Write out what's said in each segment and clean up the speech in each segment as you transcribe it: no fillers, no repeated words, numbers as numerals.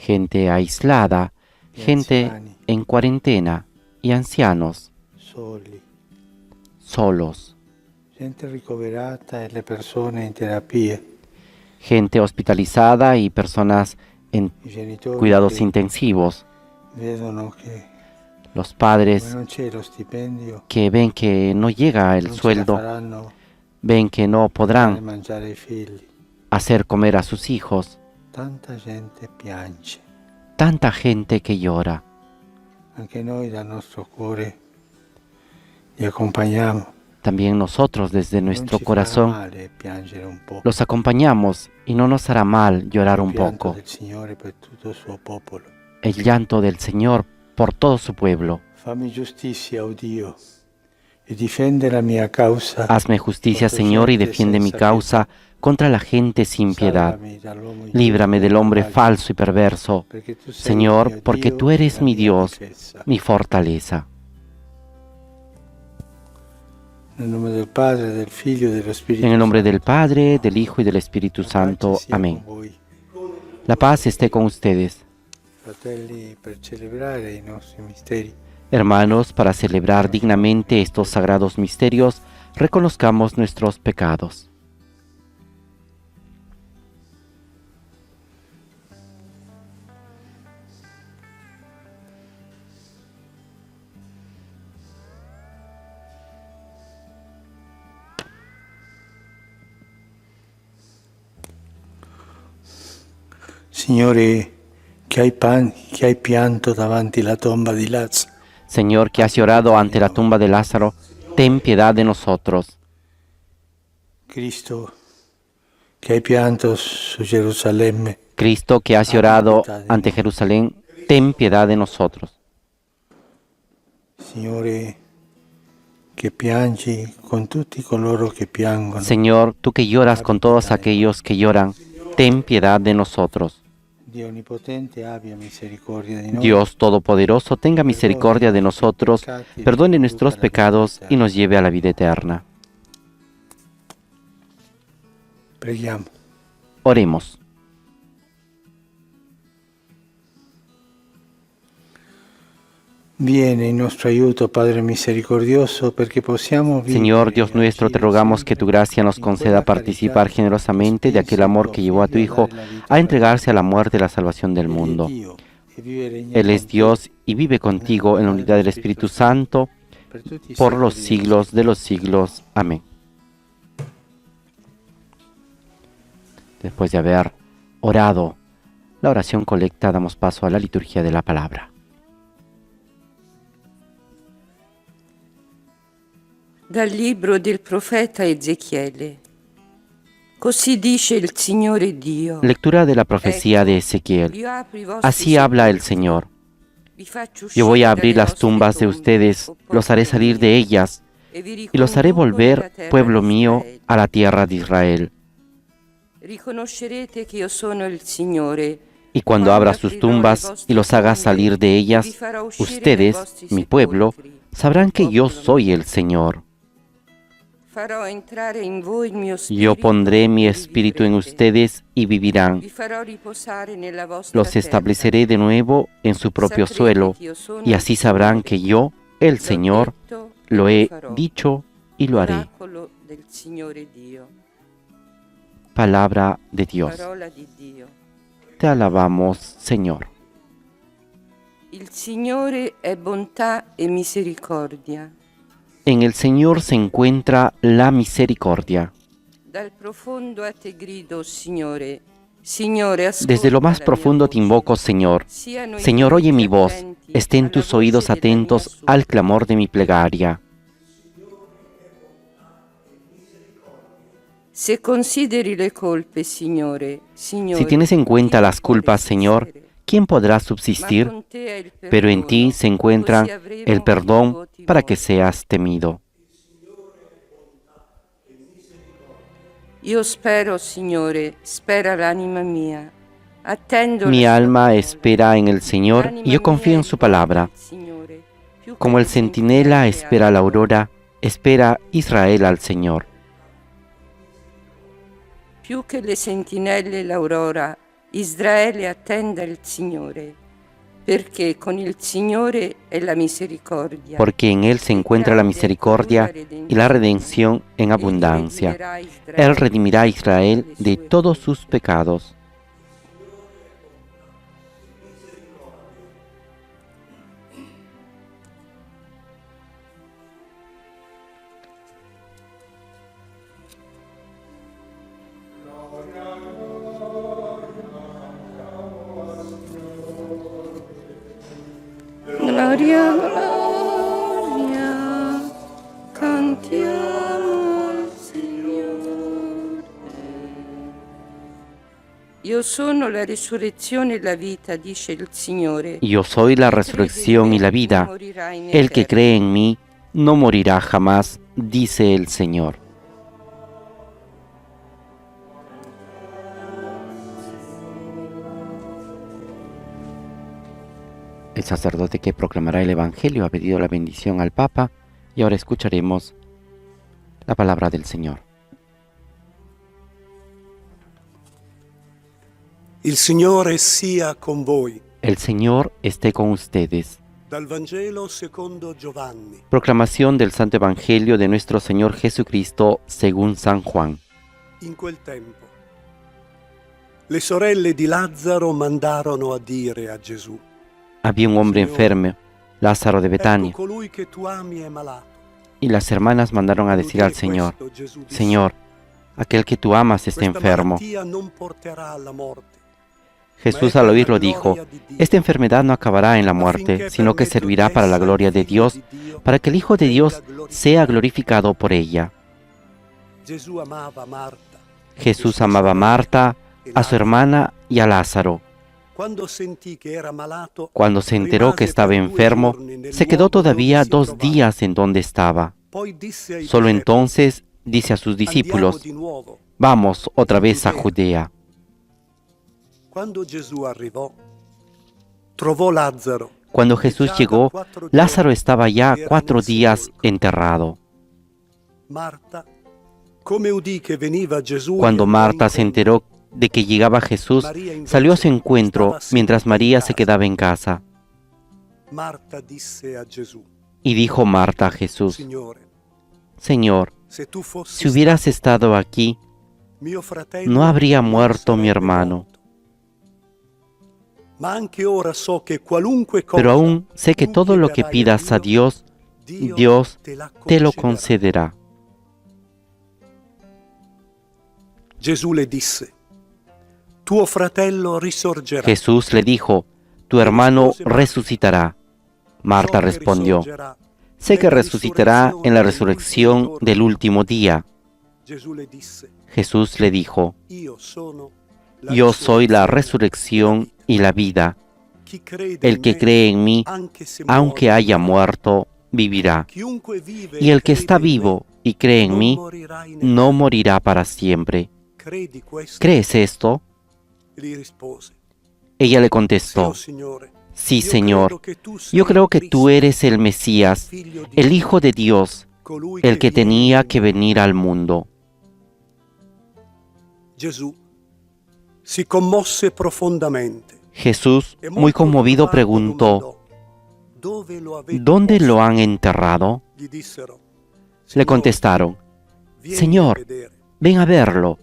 gente aislada, gli gente anziani, en cuarentena y ancianos soli, solos, gente ricoverata e le persone in terapia, gente hospitalizada y personas en i genitori cuidados che intensivos, vedono che los come padres non c'è lo stipendio, que ven que no llega el non ce la sueldo, faranno ven que no a dare podrán mangiare ai figli. hacer comer a sus hijos, Tanta gente piange. tanta gente que llora. Anche noi dal nostro cuore li accompagniamo. También nosotros desde Non nuestro ci farà corazón male piangere un po'. los acompañamos y no nos hará mal llorar Il un pianto poco. del Signore per tutto il suo popolo. El llanto del Señor por todo su pueblo. Fammi giustizia, o Dio, e difende la mia causa. Hazme justicia, contro Señor, y gente defiende mi senza causa contra la gente sin pietà. piedad. Salvami dall'uomo Líbrame ingiusto e del hombre malvagio, falso y perverso, perché tu sei il Señor, mio porque Dio tú e eres la mi mia Dios, difesa. mi fortaleza. Nel nome del Padre, del Figlio e dello Spirito En el nombre Santo. del Padre, del Hijo y del Espíritu La Santo. pace sia Amén. con voi. La paz esté con ustedes. Fratelli, per celebrare i nostri misteri, Hermanos, para celebrar dignamente estos sagrados misterios, reconozcamos nuestros pecados. Signore, che hai pianto davanti la tomba di Lazzaro, Señor, que has llorado ante la tumba de Lázaro, ten piedad de nosotros. Cristo, che hai pianto su Gerusalemme, Cristo, que has llorado ante Jerusalén, ten piedad de nosotros. Signore, che piangi con tutti coloro che piangono. Señor, tú que lloras con todos aquellos que lloran, ten piedad de nosotros. Dio Onnipotente abbia misericordia di noi. Dios Todopoderoso, tenga misericordia de nosotros, perdone nuestros pecados y nos lleve a la vida eterna. Preghiamo. Oremos. Viene in nostro aiuto, Padre misericordioso, perché possiamo vivere. Señor Dios nuestro, te rogamos que tu gracia nos conceda participar generosamente de aquel amor que llevó a tu Hijo a entregarse a la muerte y la salvación del mundo. Él es Dios y vive contigo en la unidad del Espíritu Santo por los siglos de los siglos. Amén. Después de haber orado la oración colecta, damos paso a la liturgia de la palabra. Dal libro del profeta Ezechiele. Così dice il Signore Dio. Lectura de la profecía de Ezequiel. Así habla el Señor. Yo voy a abrir las tumbas de ustedes, los haré salir de ellas y los haré volver, pueblo mío, a la tierra de Israel. Riconoscerete che io sono il Signore. Y cuando abra sus tumbas y los haga salir de ellas, ustedes, mi pueblo, sabrán que yo soy el Señor. Yo pondré mi espíritu en ustedes y vivirán. Los estableceré de nuevo en su propio suelo, y así sabrán que yo, el Señor, lo he dicho y lo haré. Palabra de Dios. Te alabamos, Señor. Il Signore è bontà e misericordia. En el Señor se encuentra la misericordia. Dal profondo a te grido, Signore. Signore, ascolta Desde lo más la profundo mia te invoco, voce. Señor. Siano i Señor, tuoi oye mi voz. attenti Estén alla tus voce oídos della mia atentos súplica. al clamor de mi plegaria. Se consideri le colpe, Signore, Signore, Si tienes en cuenta chi las può culpas, Señor, resistere? ¿quién podrá Ma subsistir? con te è il Pero en ti perdono, se encuentra così avremo el il perdón tuo para que timore. seas temido. Io spero, Signore, spera l'anima mia. Attendo Mi la sua alma parola. espera en el Señor L'anima y yo confío mia en su è guarda palabra. il Signore, più che Como el le centinela sentinelle espera alle la aurore. aurora, espera Israel al Señor. Più che le sentinelle l'aurora, Israele attenda il Signore, perché con il Signore è la misericordia. Porque en Él se encuentra la misericordia y la redención en abundancia. Él redimirá a Israel de todos sus pecados. Gloria, gloria, cantiamo al Signore. Io sono la risurrezione e la vita, dice il Signore. Yo soy la resurrección y la vida. El que cree en mí no morirá jamás, dice el Señor. El sacerdote que proclamará el Evangelio ha pedido la bendición al Papa y ahora escucharemos la palabra del Señor. Il Signore sia con voi. El Señor esté con ustedes. Dal Vangelo secondo Giovanni. Proclamación del Santo Evangelio de nuestro Señor Jesucristo según San Juan. In quel tempo, le sorelle di Lazzaro mandarono a dire a Gesù: Había un hombre enfermo, Lázaro de Betania, Ecco colui che tu ami è malato. y las hermanas mandaron a decir al Señor: Señor, aquel que tú amas está Questa enfermo. malattia non porterà alla morte. Jesús al oírlo dijo: Esta enfermedad no acabará en la muerte, sino que servirá para la gloria de Dios, para que el Hijo de Dios sea glorificado por ella. Gesù amava Marta. Jesús amaba a Marta, a su hermana y a Lázaro. Quando sentì che era malato, Cuando se enteró que rimase estaba per 2 enfermo, giorni nel se quedó luogo todavía dove si 2 trovava. días en donde estaba. Poi disse ai Solo discepoli: entonces dice a sus Andiamo discípulos: di nuovo. Vamos otra vez a Judea. Quando Gesù arrivò, trovò Lazzaro. Cuando Jesús llegó, Lázaro estaba ya 4 días enterrado. Marta, come udì che veniva Gesù, Cuando Marta se enteró de que llegaba Jesús, salió a su encuentro mientras María se quedaba en casa. Marta disse a Gesù: Y dijo Marta a Jesús: Signore, Señor, se tu fossi si hubieras estado aquí, mio fratello no habría non muerto mi sarebbe hermano. morto. Ma anche ora so che qualunque cosa Pero aún sé que tu todo lo que chiederai pidas a Dios, Dios te lo concederá. Gesù le disse: tuo fratello risorgerà. Jesús le dijo: Tu hermano resucitará. Marta respondió: Sé que resucitará en la resurrección del último día. Gesù le disse: Jesús le dijo: Io sono Yo soy la resurrección y la vida. Chi crede El in que me, cree en mí, anche se aunque muore, haya muerto, vivirá. chiunque vive Y el que crede está in me, vivo y cree en non mí, morirà in no eterno. morirá para siempre. Credi questo? ¿Crees esto? Gli rispose: Ella le Sì, contestó: oh Signore. Sí, Io Señor. credo che tu sei Yo creo que il tú Cristo, eres el Mesías, figlio di el Dio, Hijo de Dios, colui el que viene tenía nel que mondo. venir al mundo. Gesù si commosse profondamente. Jesús, e muy molto conmovido, turbato preguntó: domandò: Dove lo avete ¿Dónde posto? lo han enterrado? Gli dissero: Le Signore, contestaron: vieni Señor, a vedere. ven a verlo.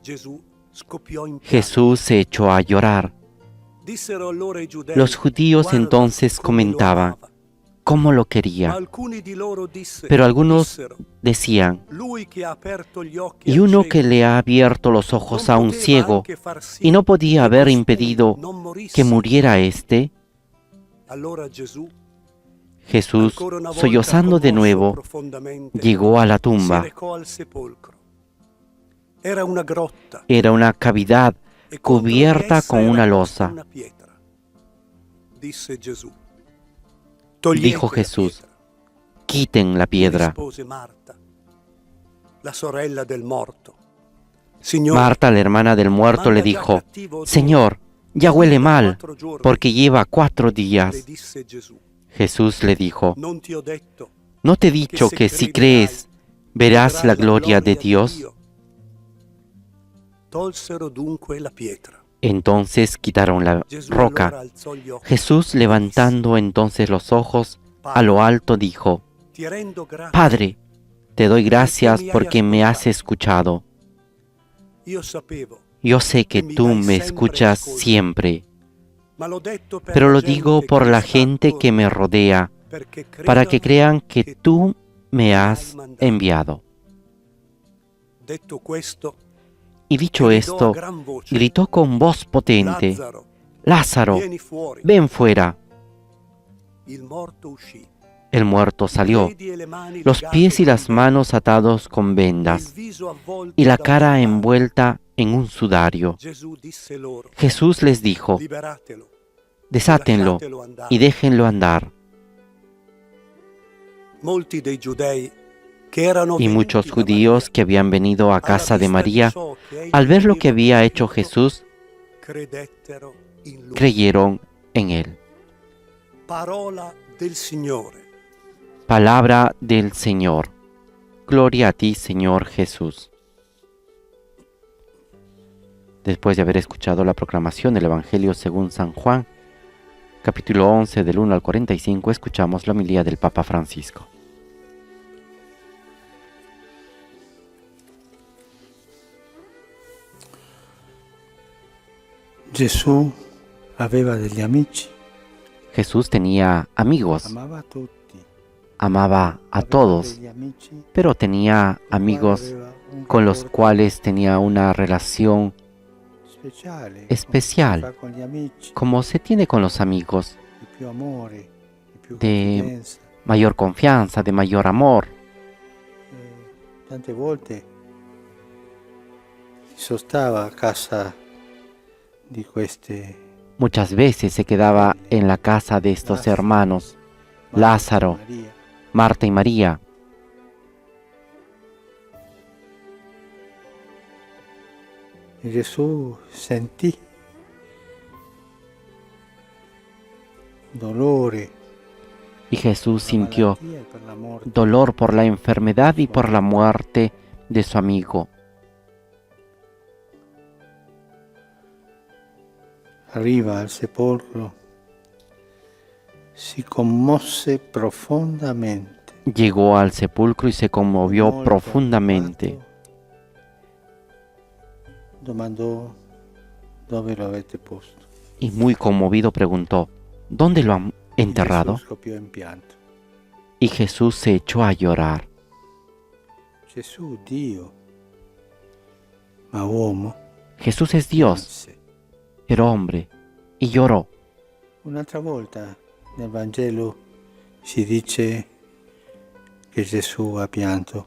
Gesù scoppiò in pianto. Jesús se echó a llorar. Dissero allora i giudei: Los judíos Guarda entonces come lo comentaban amava. cómo lo Ma quería. alcuni di loro Pero algunos dissero: decían: Lui che ha aperto gli occhi Y al uno cieco, que le ha abierto los ojos non a un poteva ciego, anche far sì y no podía che haber costui impedido non morisse? que muriera éste. Allora Gesù, Jesús, ancora una volta sollozando de commosso nuevo, profondamente, llegó a la si tumba. recò al sepolcro. Era una grotta Era una cavidad e contro di cubierta essa con era una posta losa. una pietra. Disse Gesù: Togliete Dijo la Jesús: pietra. Quiten la Gli piedra. rispose Marta, la sorella del morto: Signore, Marta, la hermana del muerto, le manda già dijo: cattivo odore. Señor, ya huele Vive mal, 4 giorni. porque lleva 4 Le días. disse Gesù: Jesús le dijo: Non ti ho detto ¿No te he dicho que si crees, verás vedrai la gloria de Dios? Dio? Tolsero dunque la pietra. Entonces quitaron la Gesù allora roca. alzò gli occhi Jesús, levantando entonces los ojos a lo alto, dijo: ti rendo grazie. Padre, te doy gracias porque me has escuchado. Io sapevo, Yo sé que tú me escuchas siempre, ma l'ho detto per pero la lo gente digo por che la sta gente que attorno, me rodea, perché para que credano crean que tú me has enviado. Detto questo, Y dicho gridò a esto, gran voce: gritó con voz potente: Lazzaro, Lázaro, vieni fuori. ven fuera. Il morto uscì. El muerto I salió, piedi e le mani los legate pies y con las vendas, manos atados con e il vendas viso avvolto y la da un cara sudario. envuelta en un sudario. Gesù disse loro: Jesús les dijo: liberatelo, desátenlo lasciatelo andare. y déjenlo andar. Molti dei giudei che erano Y venuti muchos da judíos Maria, que habían venido a alla casa de vista María, di ciò che egli al ver lo que aveva había hecho compiuto, Jesús, credettero in lui. creyeron en él. Parola del Signore. Palabra del Señor. Gloria a ti, Señor Jesús. Después de haber escuchado la proclamación del Evangelio según San Juan, capítulo 11 del 1 al 45, escuchamos la homilía del Papa Francisco. Gesù aveva degli amici, Jesús tenía amigos, amava tutti, amaba a aveva todos, degli amici pero tenía amigos aveva un con los rapporto cuales tenía una relación speciale, especial, come si fa con gli amici, como se tiene con los amigos, di più amore, di più de confidenza. mayor confianza, de mayor amor. Tante volte si sostava a casa di queste Muchas veces se quedaba en la casa de estos hermanos, Lázaro, Maria. Marta y María. E Gesù sentì dolore Y Jesús per la sintió malattia e per la morte. dolor por la enfermedad y por la muerte de su amigo. Arriva al sepolcro, si commosse profondamente. Llegó al sepulcro y se conmovió Molto profundamente. turbato, domandò: dove lo avete posto? Y muy conmovido preguntó: ¿Dónde lo han E enterrado? Gesù scoppiò in pianto. Y Jesús se echó a llorar. Gesù, Dio, ma uomo, Jesús es Dios, pianse. era hombre, y lloró. Un'altra volta nel Vangelo si dice che Gesù ha pianto.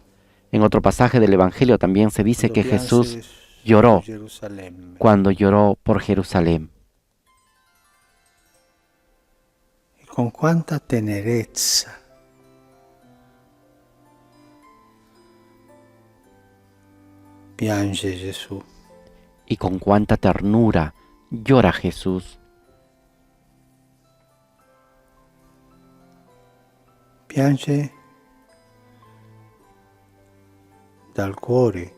En otro pasaje del Evangelio también se dice Quando que pianse Jesús su lloró Gerusalemme. cuando lloró por Jerusalén. E con quanta tenerezza piange Gesù. Y con cuánta ternura llora Jesús. Piange dal cuore,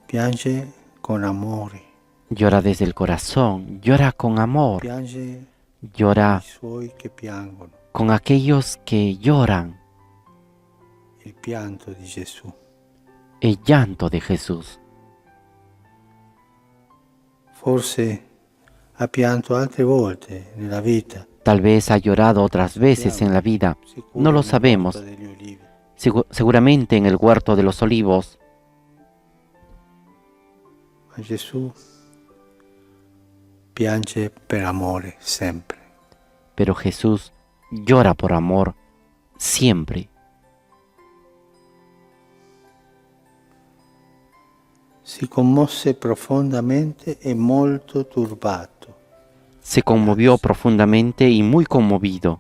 piange con amore, Llora desde el corazón, llora con amor, piange llora i suoi che piangono. con aquellos que lloran. Il pianto di Gesù. El llanto de Jesús. Forse ha pianto altre volte nella vita. Tal vez ha llorado otras veces en la vida, Sicuro no lo nel sabemos. Monte degli Ulivi. Seguramente en el huerto de los olivos. Ma Gesù piange per amore sempre. Pero Jesús llora por amor siempre. Si commosse profondamente e molto turbato. Se conmovió profundamente y muy conmovido.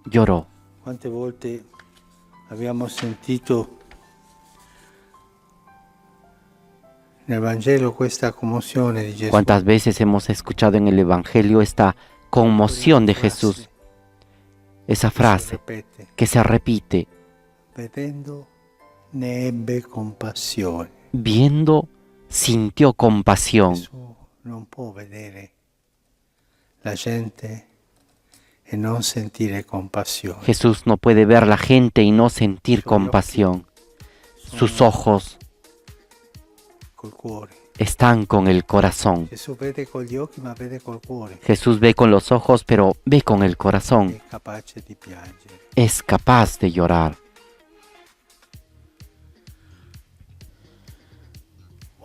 Lloró. Quante volte abbiamo sentito nel Vangelo questa commozione di Gesù. ¿Cuántas veces hemos escuchado en el Evangelio esta conmoción de Jesús? Esa frase Ripete, que se repite: vedendo ne ebbe compassione. viendo, sintió compasión. Gesù non può vedere la gente e non sentire compasione. Jesús no puede ver la gente y no sentir compasión. Sus ojos Col cuore. están con el corazón. Gesù vede con gli occhi ma vede col cuore. Jesús ve con los ojos, pero ve con el corazón. È capace di piangere. Es capaz de llorar.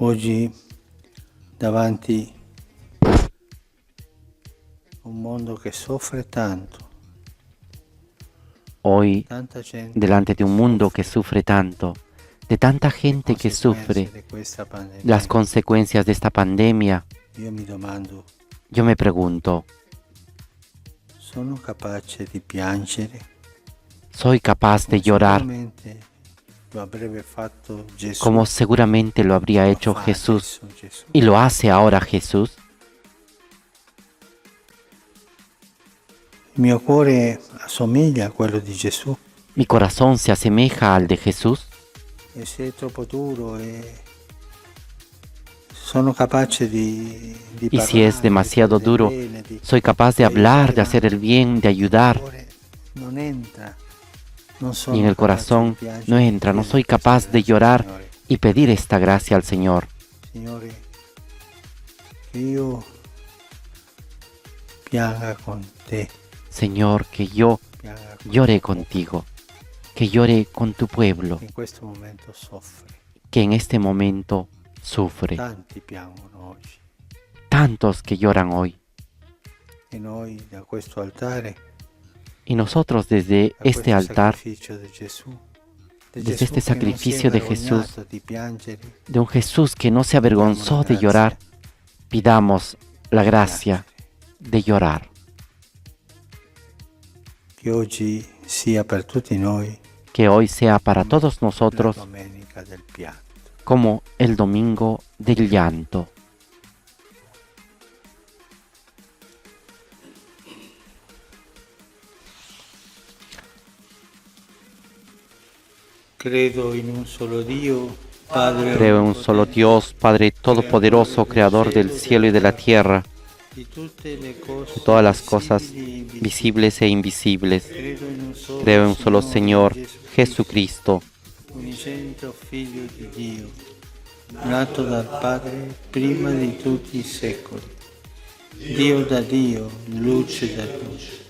Oggi davanti a un mondo che soffre tanto, Hoy, tanta gente delante de un mundo que sufre tanto, de tanta gente que sufre di questa pandemia, las consecuencias de esta pandemia, io mi domando, yo me pregunto, sono capace di piangere? ¿soy capaz de llorar Sicuramente lo avrebbe fatto Gesù. como seguramente lo habría hecho Lo fa Jesús adesso Gesù. y lo hace ahora Jesús? Il mio cuore assomiglia a quello di Gesù Mi corazón se asemeja al de Jesús e se è troppo duro e sono capace di y si es parlare, demasiado di fare duro, del bene, di soy capaz de hablar, de hacer el bien, de il ayudar, cuore non entra. Non sono y en el capace corazón di piangere, no entra, no di soy chiedere capaz de questa llorar Signore. y pedir esta gracia al Señor. Signore, che io pianga con te, Señor, que yo pianga con llore contigo, que llore con tu pueblo, te. In questo momento soffre. que en este momento sufre. Tanti piangono oggi Tantos que lloran hoy. e noi da questo altare, Y nosotros desde da este questo altar, sacrificio di Gesù, di desde Gesù este che non si è sacrificio de Jesús, vergognato di piangere, de un Jesús que no se avergonzó de llorar, pidamos la gracia de llorar. che oggi sia per tutti noi Que hoy sea para todos la nosotros domenica del pianto. como el domingo del llanto. Credo in un solo Dio, Padre Creo en un solo Dios, Padre Todopoderoso, Creador del cielo y de la tierra, di tutte le cose, de todas las cosas visibili e invisibili. visibles e invisibles. Credo in un solo Creo en un solo Señor, Gesù, Jesucristo, unigenito Figlio di Dio, nato dal Padre prima di tutti i secoli, Dio da Dio, luce da luce,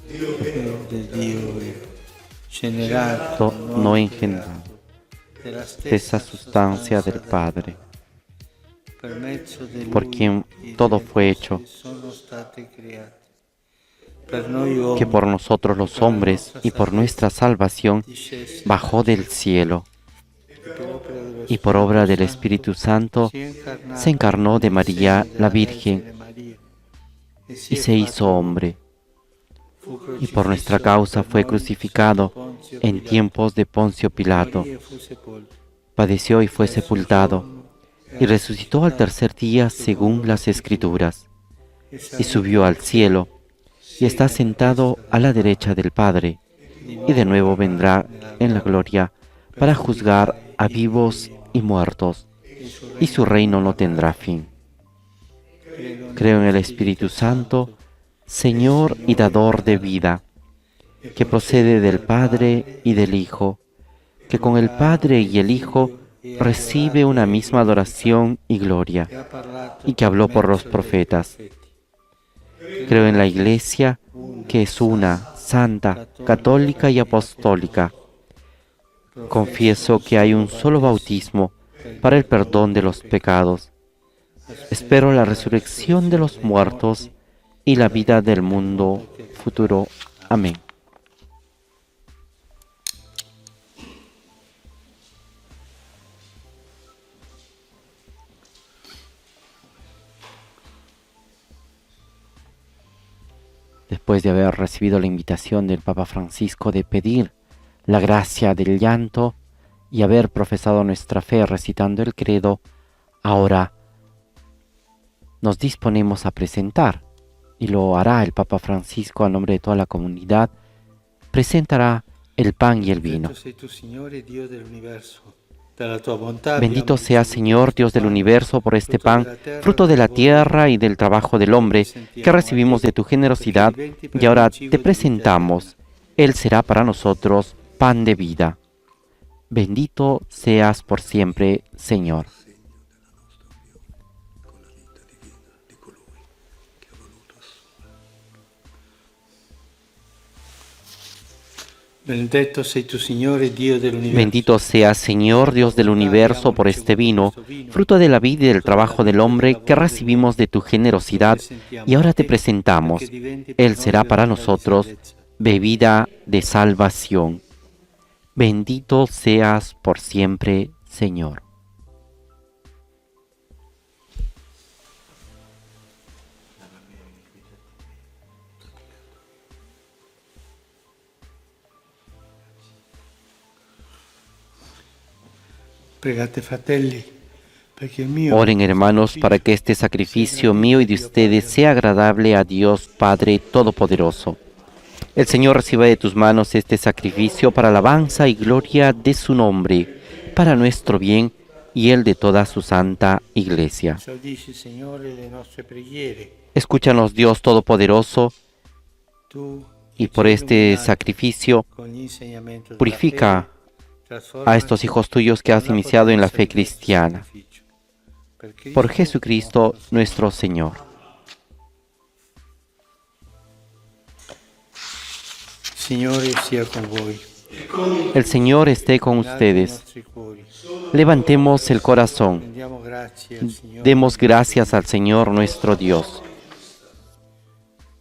Dio da Dio, generato, no engendrado, della esa sustancia del Padre, per mezzo di por Lui quien e todo delle fue cose hecho, sono state create. Per noi uomini, que por nosotros los hombres y por nuestra salvación discese bajó del cielo per opera dello y por obra del Espíritu Espíritu Santo Santo, se encarnó de María la Virgen María, y se hizo hombre, y por nuestra causa fue crucificado en tiempos de Poncio Pilato, padeció y fue sepultado, y resucitó al tercer día según las Escrituras, y subió al cielo, y está sentado a la derecha del Padre, y de nuevo vendrá en la gloria para juzgar a vivos y muertos, y su reino no tendrá fin. Creo en el Espíritu Santo, Señor y dador de vida, que procede del Padre y del Hijo, que con el Padre y el Hijo recibe una misma adoración y gloria, y que habló por los profetas. Creo en la Iglesia, que es una, santa, católica y apostólica. Confieso que hay un solo bautismo para el perdón de los pecados. Espero la resurrección de los muertos y la vida del mundo futuro. Amén. Después de haber recibido la invitación del Papa Francisco de pedir la gracia del llanto y haber profesado nuestra fe recitando el credo, ahora nos disponemos a presentar, y lo hará el Papa Francisco a nombre de toda la comunidad, presentará el pan y el vino. Sei tu, Signore, Dio dell'universo, Bendito sea, Señor, Dios del universo, por este pan, fruto de la tierra y del trabajo del hombre, que recibimos de tu generosidad, y ahora te presentamos. Él será para nosotros pan de vida. Bendito seas por siempre, Señor. Benedetto sei tu, Signore, Dio dell'universo. Bendito seas, Señor, Dios del universo, por este vino, fruto de la vida y del trabajo del hombre, que recibimos de tu generosidad, y ahora te presentamos. Él será para nosotros bebida de salvación. Bendito seas por siempre, Señor. Pregate, fratelli, perché il mio Oren, hermanos, para que este sacrificio mío y de ustedes sea agradable a Dios Padre Todopoderoso. El Señor reciba de tus manos este sacrificio para alabanza y gloria de su nombre, para nuestro bien y el de toda su santa Iglesia. Esaudisci, Signore, le nostre preghiere. Escúchanos, Dios Todopoderoso, Tu y che por ci este illuminai sacrificio con gli insegnamenti della purifica fede, trasformaci a estos hijos tuyos que has con la iniciado en la potenza fe di questo cristiana. sacrificio. Per Por Cristo Jesucristo nuestro Señor. Signore sia con voi. El Señor esté con Guardate i ustedes. nostri cuori. Levantemos el corazón. Rendiamo grazie al Signore. Demos gracias al Señor nuestro Dios.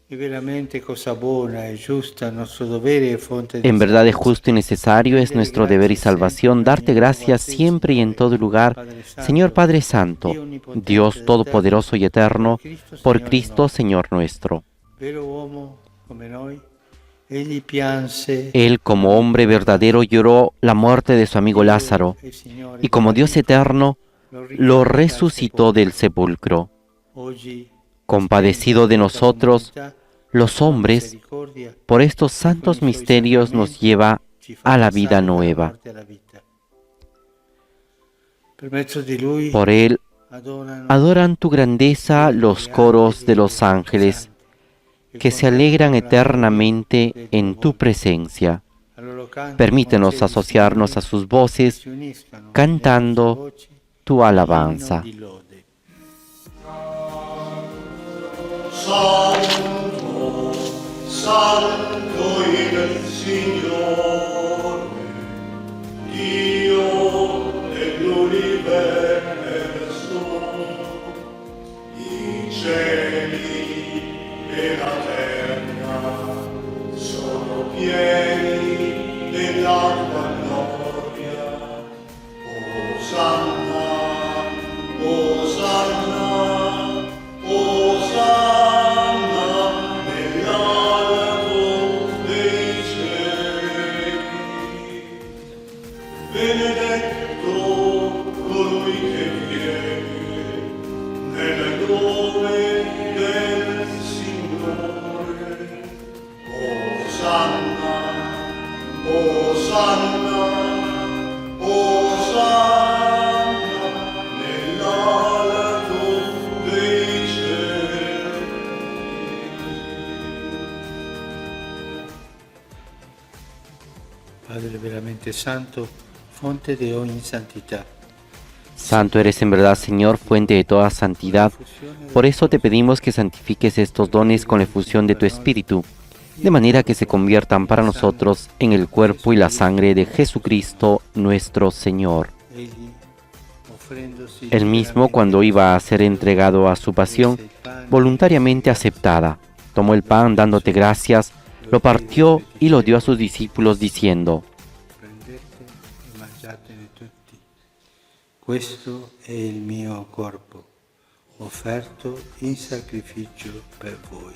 È veramente cosa buona e giusta, nostro dovere e fonte di En verdad es salvezza. justo y necesario, es nuestro deber y salvación darte gracias siempre y en todo lugar, Señor Padre Santo, Dios Todopoderoso y Eterno, por Cristo Señor nuestro. Vero uomo come noi, egli pianse Él como hombre verdadero lloró la muerte de su amigo Lázaro, e il Signore y como Dios eterno lo resucitó del sepulcro. Oggi, Compadecido de nosotros, los hombres, misericordia, por estos santos misterios nos lleva ci fa a la passare vida dalla nueva. morte alla vita. Per mezzo di lui Por Él adoran tu grandeza los coros de los ángeles, que se alegran eternamente en tu presencia. Permítenos asociarnos a sus voces, cantando tu alabanza. Santo, Santo il Signore, Dio dell'universo, i cieli e la terra sono pieni della tua gloria. Osanna, Osanna, Osanna nell'alto dei cieli. Benedetto colui che viene nel nome del Signore. Osanna, Osanna, Osanna nell'alto dei cieli. Padre veramente santo, fonte de ogni santità. Santo eres en verdad, Señor, fuente de toda santidad. Por eso te pedimos que santifiques estos dones con la efusión de tu Espíritu, de manera que se conviertan para nosotros en el cuerpo y la sangre de Jesucristo nuestro Señor. Egli, offrendosi Él mismo, cuando iba a ser entregado a su pasión, voluntariamente aceptada, tomó el pan dándote gracias, lo partió y lo dio a sus discípulos diciendo: prendete e mangiatene tutti. Questo è il mio corpo, offerto in sacrificio per voi.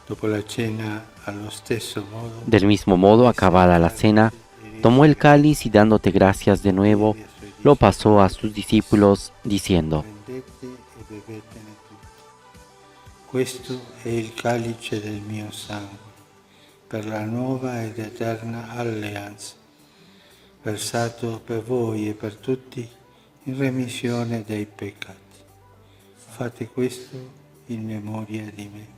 Dopo la cena, allo stesso modo, Del mismo modo, acabada la cena, tomó el cáliz y dándote gracias de nuevo, lo pasó a sus discípulos diciendo: prendete e bevetene tutti. Questo è il calice del mio sangue, per la nuova ed eterna alleanza, versato per voi e per tutti in remissione dei peccati. Fate questo in memoria di me.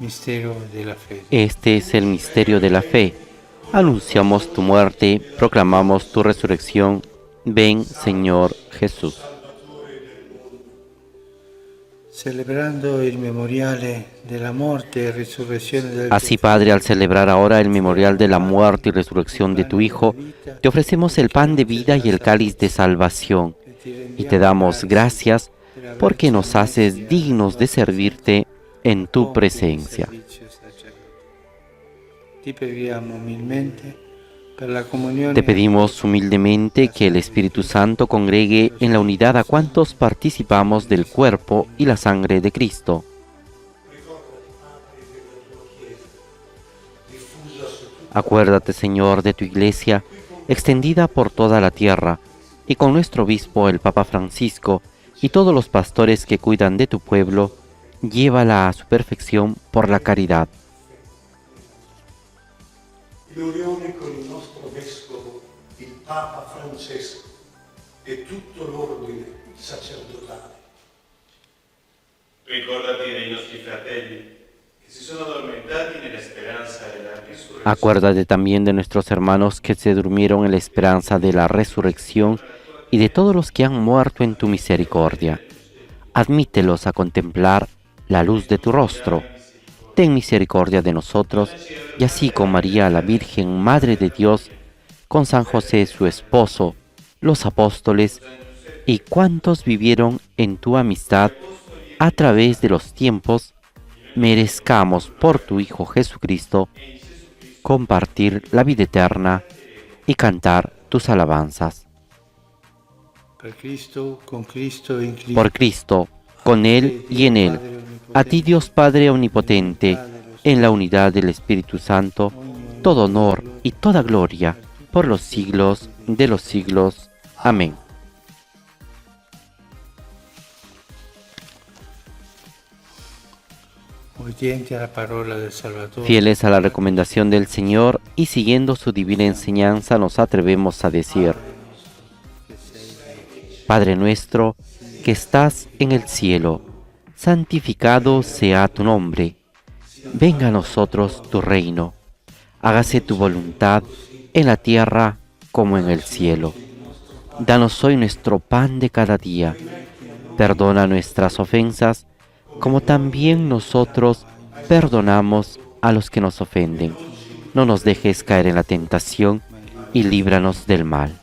Mistero della fede. Este es el misterio de la fe. Anunciamos tu muerte, proclamamos tu resurrección. Ven, Señor Jesús. Celebrando il memoriale della morte e risurrezione del Así, Padre, al celebrar ahora el memorial de la muerte y resurrección de tu Hijo, te ofrecemos el pan de vida y el cáliz de salvación, y te damos gracias porque nos haces dignos de servirte en tu presencia. Ti preghiamo umilmente per la comunione. Te pedimos humildemente que el Espíritu Santo congregue en la unidad a cuantos participamos del cuerpo y la sangre de Cristo. Acuérdate, Señor, de tu Iglesia, extendida por toda la tierra, y con nuestro obispo, el Papa Francisco, y todos los pastores que cuidan de tu pueblo, llévala a su perfección por la caridad. In unione con il nostro vescovo, il Papa Francesco e tutto l'ordine sacerdotale. Ricordati dei nostri fratelli che si sono addormentati nella speranza della risurrezione. Acuérdate también de nuestros hermanos que se durmieron en la esperanza de la resurrección y de todos los que han muerto en tu misericordia. Admítelos a contemplar la luz de tu rostro. Ten misericordia de nosotros, y así con María la Virgen, Madre de Dios, con San José su esposo, los apóstoles y cuantos vivieron en tu amistad a través de los tiempos, merezcamos por tu Hijo Jesucristo compartir la vida eterna y cantar tus alabanzas. Per Cristo, con Cristo e in Cristo. Por Cristo, con Él y en Él, a ti Dios Padre Omnipotente, en la unidad del Espíritu Santo, todo honor y toda gloria por los siglos de los siglos. Amén. Obbedienti alla parola del Salvatore. Fieles a la recomendación del Señor y siguiendo su divina enseñanza, nos atrevemos a decir: Padre nuestro, que estás en el cielo, santificado sea tu nombre. Venga a nosotros tu reino. Hágase tu voluntad en la tierra como en el cielo. Danos hoy nuestro pan de cada día. Perdona nuestras ofensas, como también nosotros perdonamos a los que nos ofenden. No nos dejes caer en la tentación y líbranos del mal.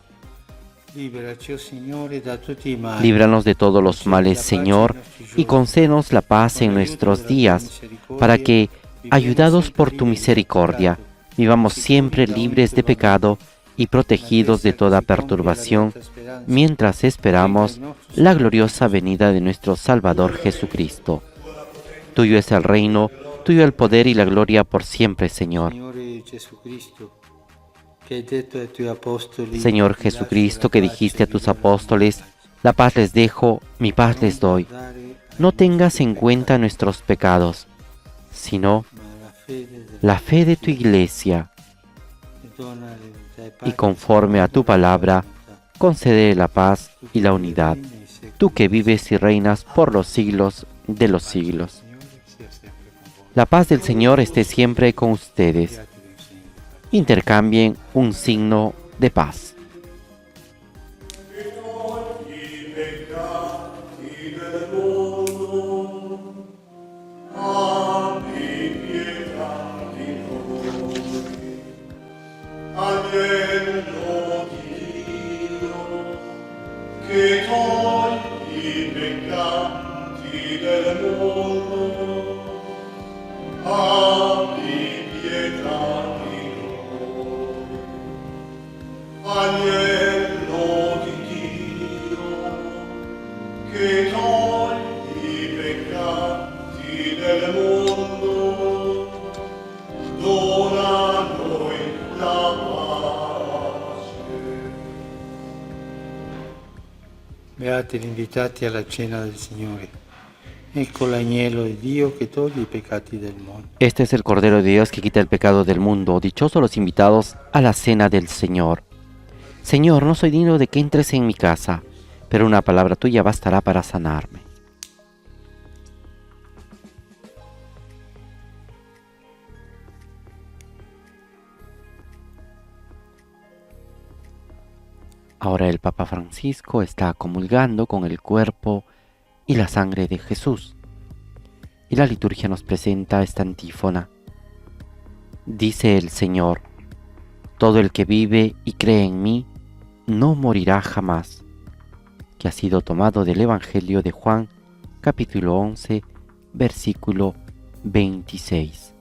Liberaci, o Signore, da tutti i mali. Líbranos de todos los males, Señor, y concédenos la paz en nuestros días, para que, ayudados por tu misericordia, vivamos siempre libres de pecado y protegidos de toda perturbación, mientras esperamos la gloriosa venida de nuestro Salvador Jesucristo. Tuyo es el reino, tuyo el poder y la gloria por siempre, Señor. Signore Jesucristo, che hai detto ai tuoi apostoli, Señor Jesucristo, que dijiste a tus apóstoles: la paz les dejo, mi paz les doy. No tengas en cuenta nuestros pecados, sino la fe de tu Iglesia, y conforme a tu palabra, concede la paz y la unidad, tú que vives y reinas por los siglos de los siglos. La paz del Señor esté siempre con ustedes. Intercambien un signo de paz. I peccati del mondo, Agnello di Dio, che togli i peccati del mondo, abbi pietà di noi. Agnello di Dio, che togli i peccati del mondo, dona a noi la pace. Beati gli invitati alla cena del Signore. Ecco l'agnello di Dio che toglie i peccati del mondo. Este es el Cordero de Dios que quita el pecado del mundo. Dichosos los invitados a la cena del Señor. Señor, no soy digno de que entres en mi casa, pero una palabra tuya bastará para sanarme. Ahora el Papa Francisco está comulgando con el cuerpo y la sangre de Jesús. Y la liturgia nos presenta esta antífona. Dice el Señor: todo el que vive y cree en mí no morirá jamás, que ha sido tomado del Evangelio de Juan, capítulo 11, versículo 26.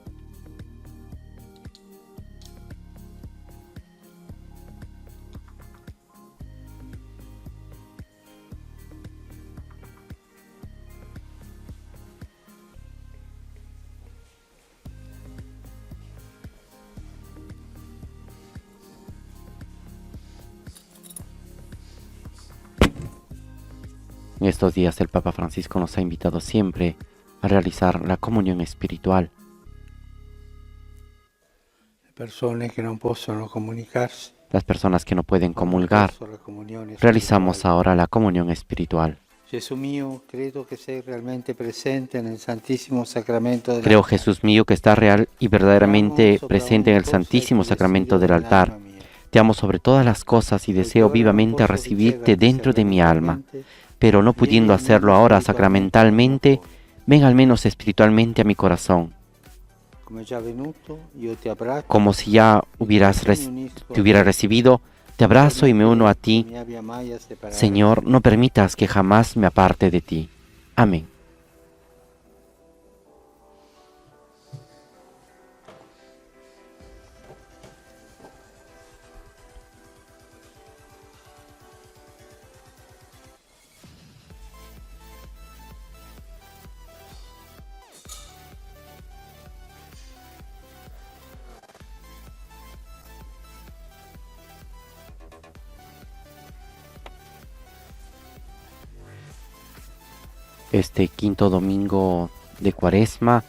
En estos días el Papa Francisco nos ha invitado siempre a realizar la comunión espiritual. Le persone che non possono comunicarsi. Las personas que no pueden comulgar, realizamos ahora la comunión espiritual. Gesù mio, credo che sei realmente presente nel Santissimo Sacramento del Creo, Jesús mío, que estás real y verdaderamente presente en el Santísimo Sacramento del altar. Te amo sobre todas las cosas y deseo vivamente recibirte dentro de mi alma. Pero no pudiendo hacerlo ahora sacramentalmente, ven al menos espiritualmente a mi corazón. Como si ya te hubiera recibido, te abrazo y me uno a ti. Señor, no permitas que jamás me aparte de ti. Amén. Este quinto domingo de Cuaresma,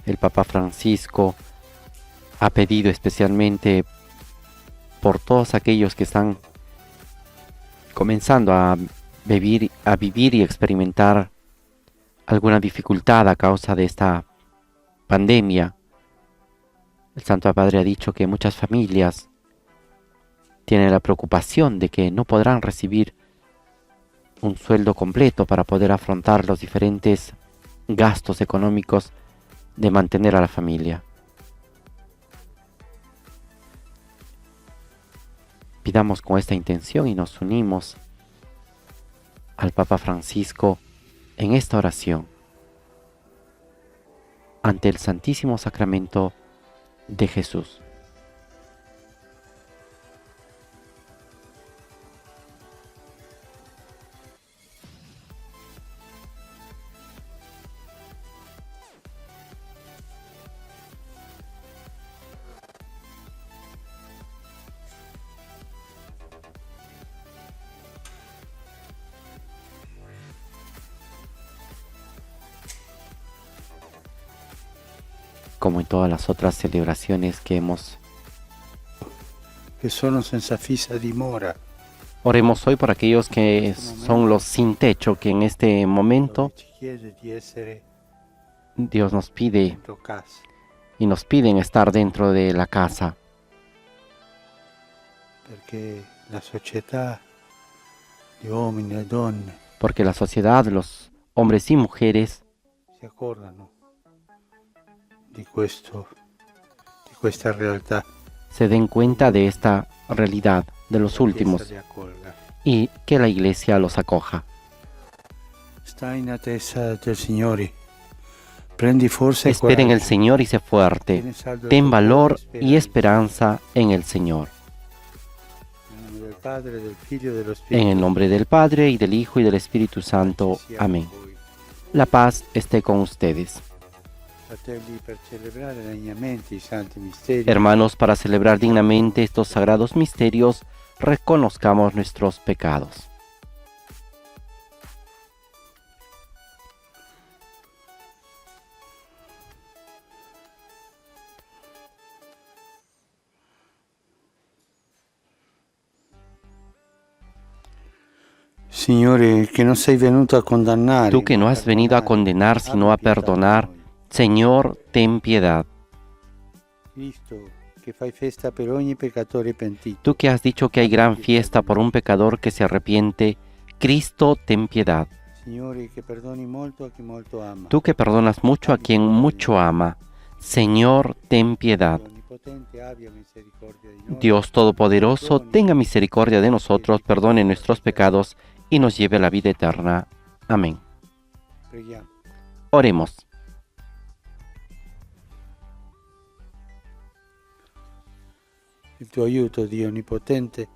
el Papa Francisco ha pedido especialmente por todos aquellos que están comenzando a vivir y experimentar alguna dificultad a causa de esta pandemia. El Santo Padre ha dicho que muchas familias tienen la preocupación de que no podrán recibir un sueldo completo para poder afrontar los diferentes gastos económicos de mantener a la familia. Pidamos con esta intención y nos unimos al Papa Francisco en esta oración ante el Santísimo Sacramento de Jesús. Como en todas las otras celebraciones que hemos. che sono senza fissa dimora. Oremos hoy por aquellos que son los sin techo, que en este momento Ci chiede di essere Dios nos pide dentro casa, y nos piden estar dentro de la casa, perché la società, gli uomini e le donne porque la sociedad, los hombres y mujeres, si accordano di questa realtà. se den cuenta de esta realidad de los últimos y que la Iglesia los acoja. Sta in attesa del Signore. Prendi forza e Espera en el coraggio. Señor y sé fuerte. Tiene saldo el Ten tuo valor cuore, y esperanza en el Señor. Nel nome del Padre, del Figlio e dello En Spirito. el nombre del Padre, y del Hijo, y del Espíritu Santo. sia Amén. con voi. La paz esté con ustedes. Fratelli, per celebrare degnamente i santi misteri, Hermanos, para celebrar dignamente estos sagrados misterios, reconozcamos nuestros pecados. Signore, che non sei venuto a condannare, Tú que no has venido a condenar, sino a perdonar, Señor, ten piedad. Cristo, che fai festa per ogni peccatore pentito. Tú que has dicho que hay gran fiesta por un pecador que se arrepiente, Cristo, ten piedad. Signore, che perdoni molto a chi molto ama. Tú que perdonas mucho a quien mucho ama, Señor, ten piedad. Onnipotente abbia misericordia di noi. Dios Todopoderoso, tenga misericordia de nosotros, perdone nuestros pecados y nos lleve a la vida eterna. Amén. Preghiamo. Oremos. Il tuo aiuto, Dio Onnipotente,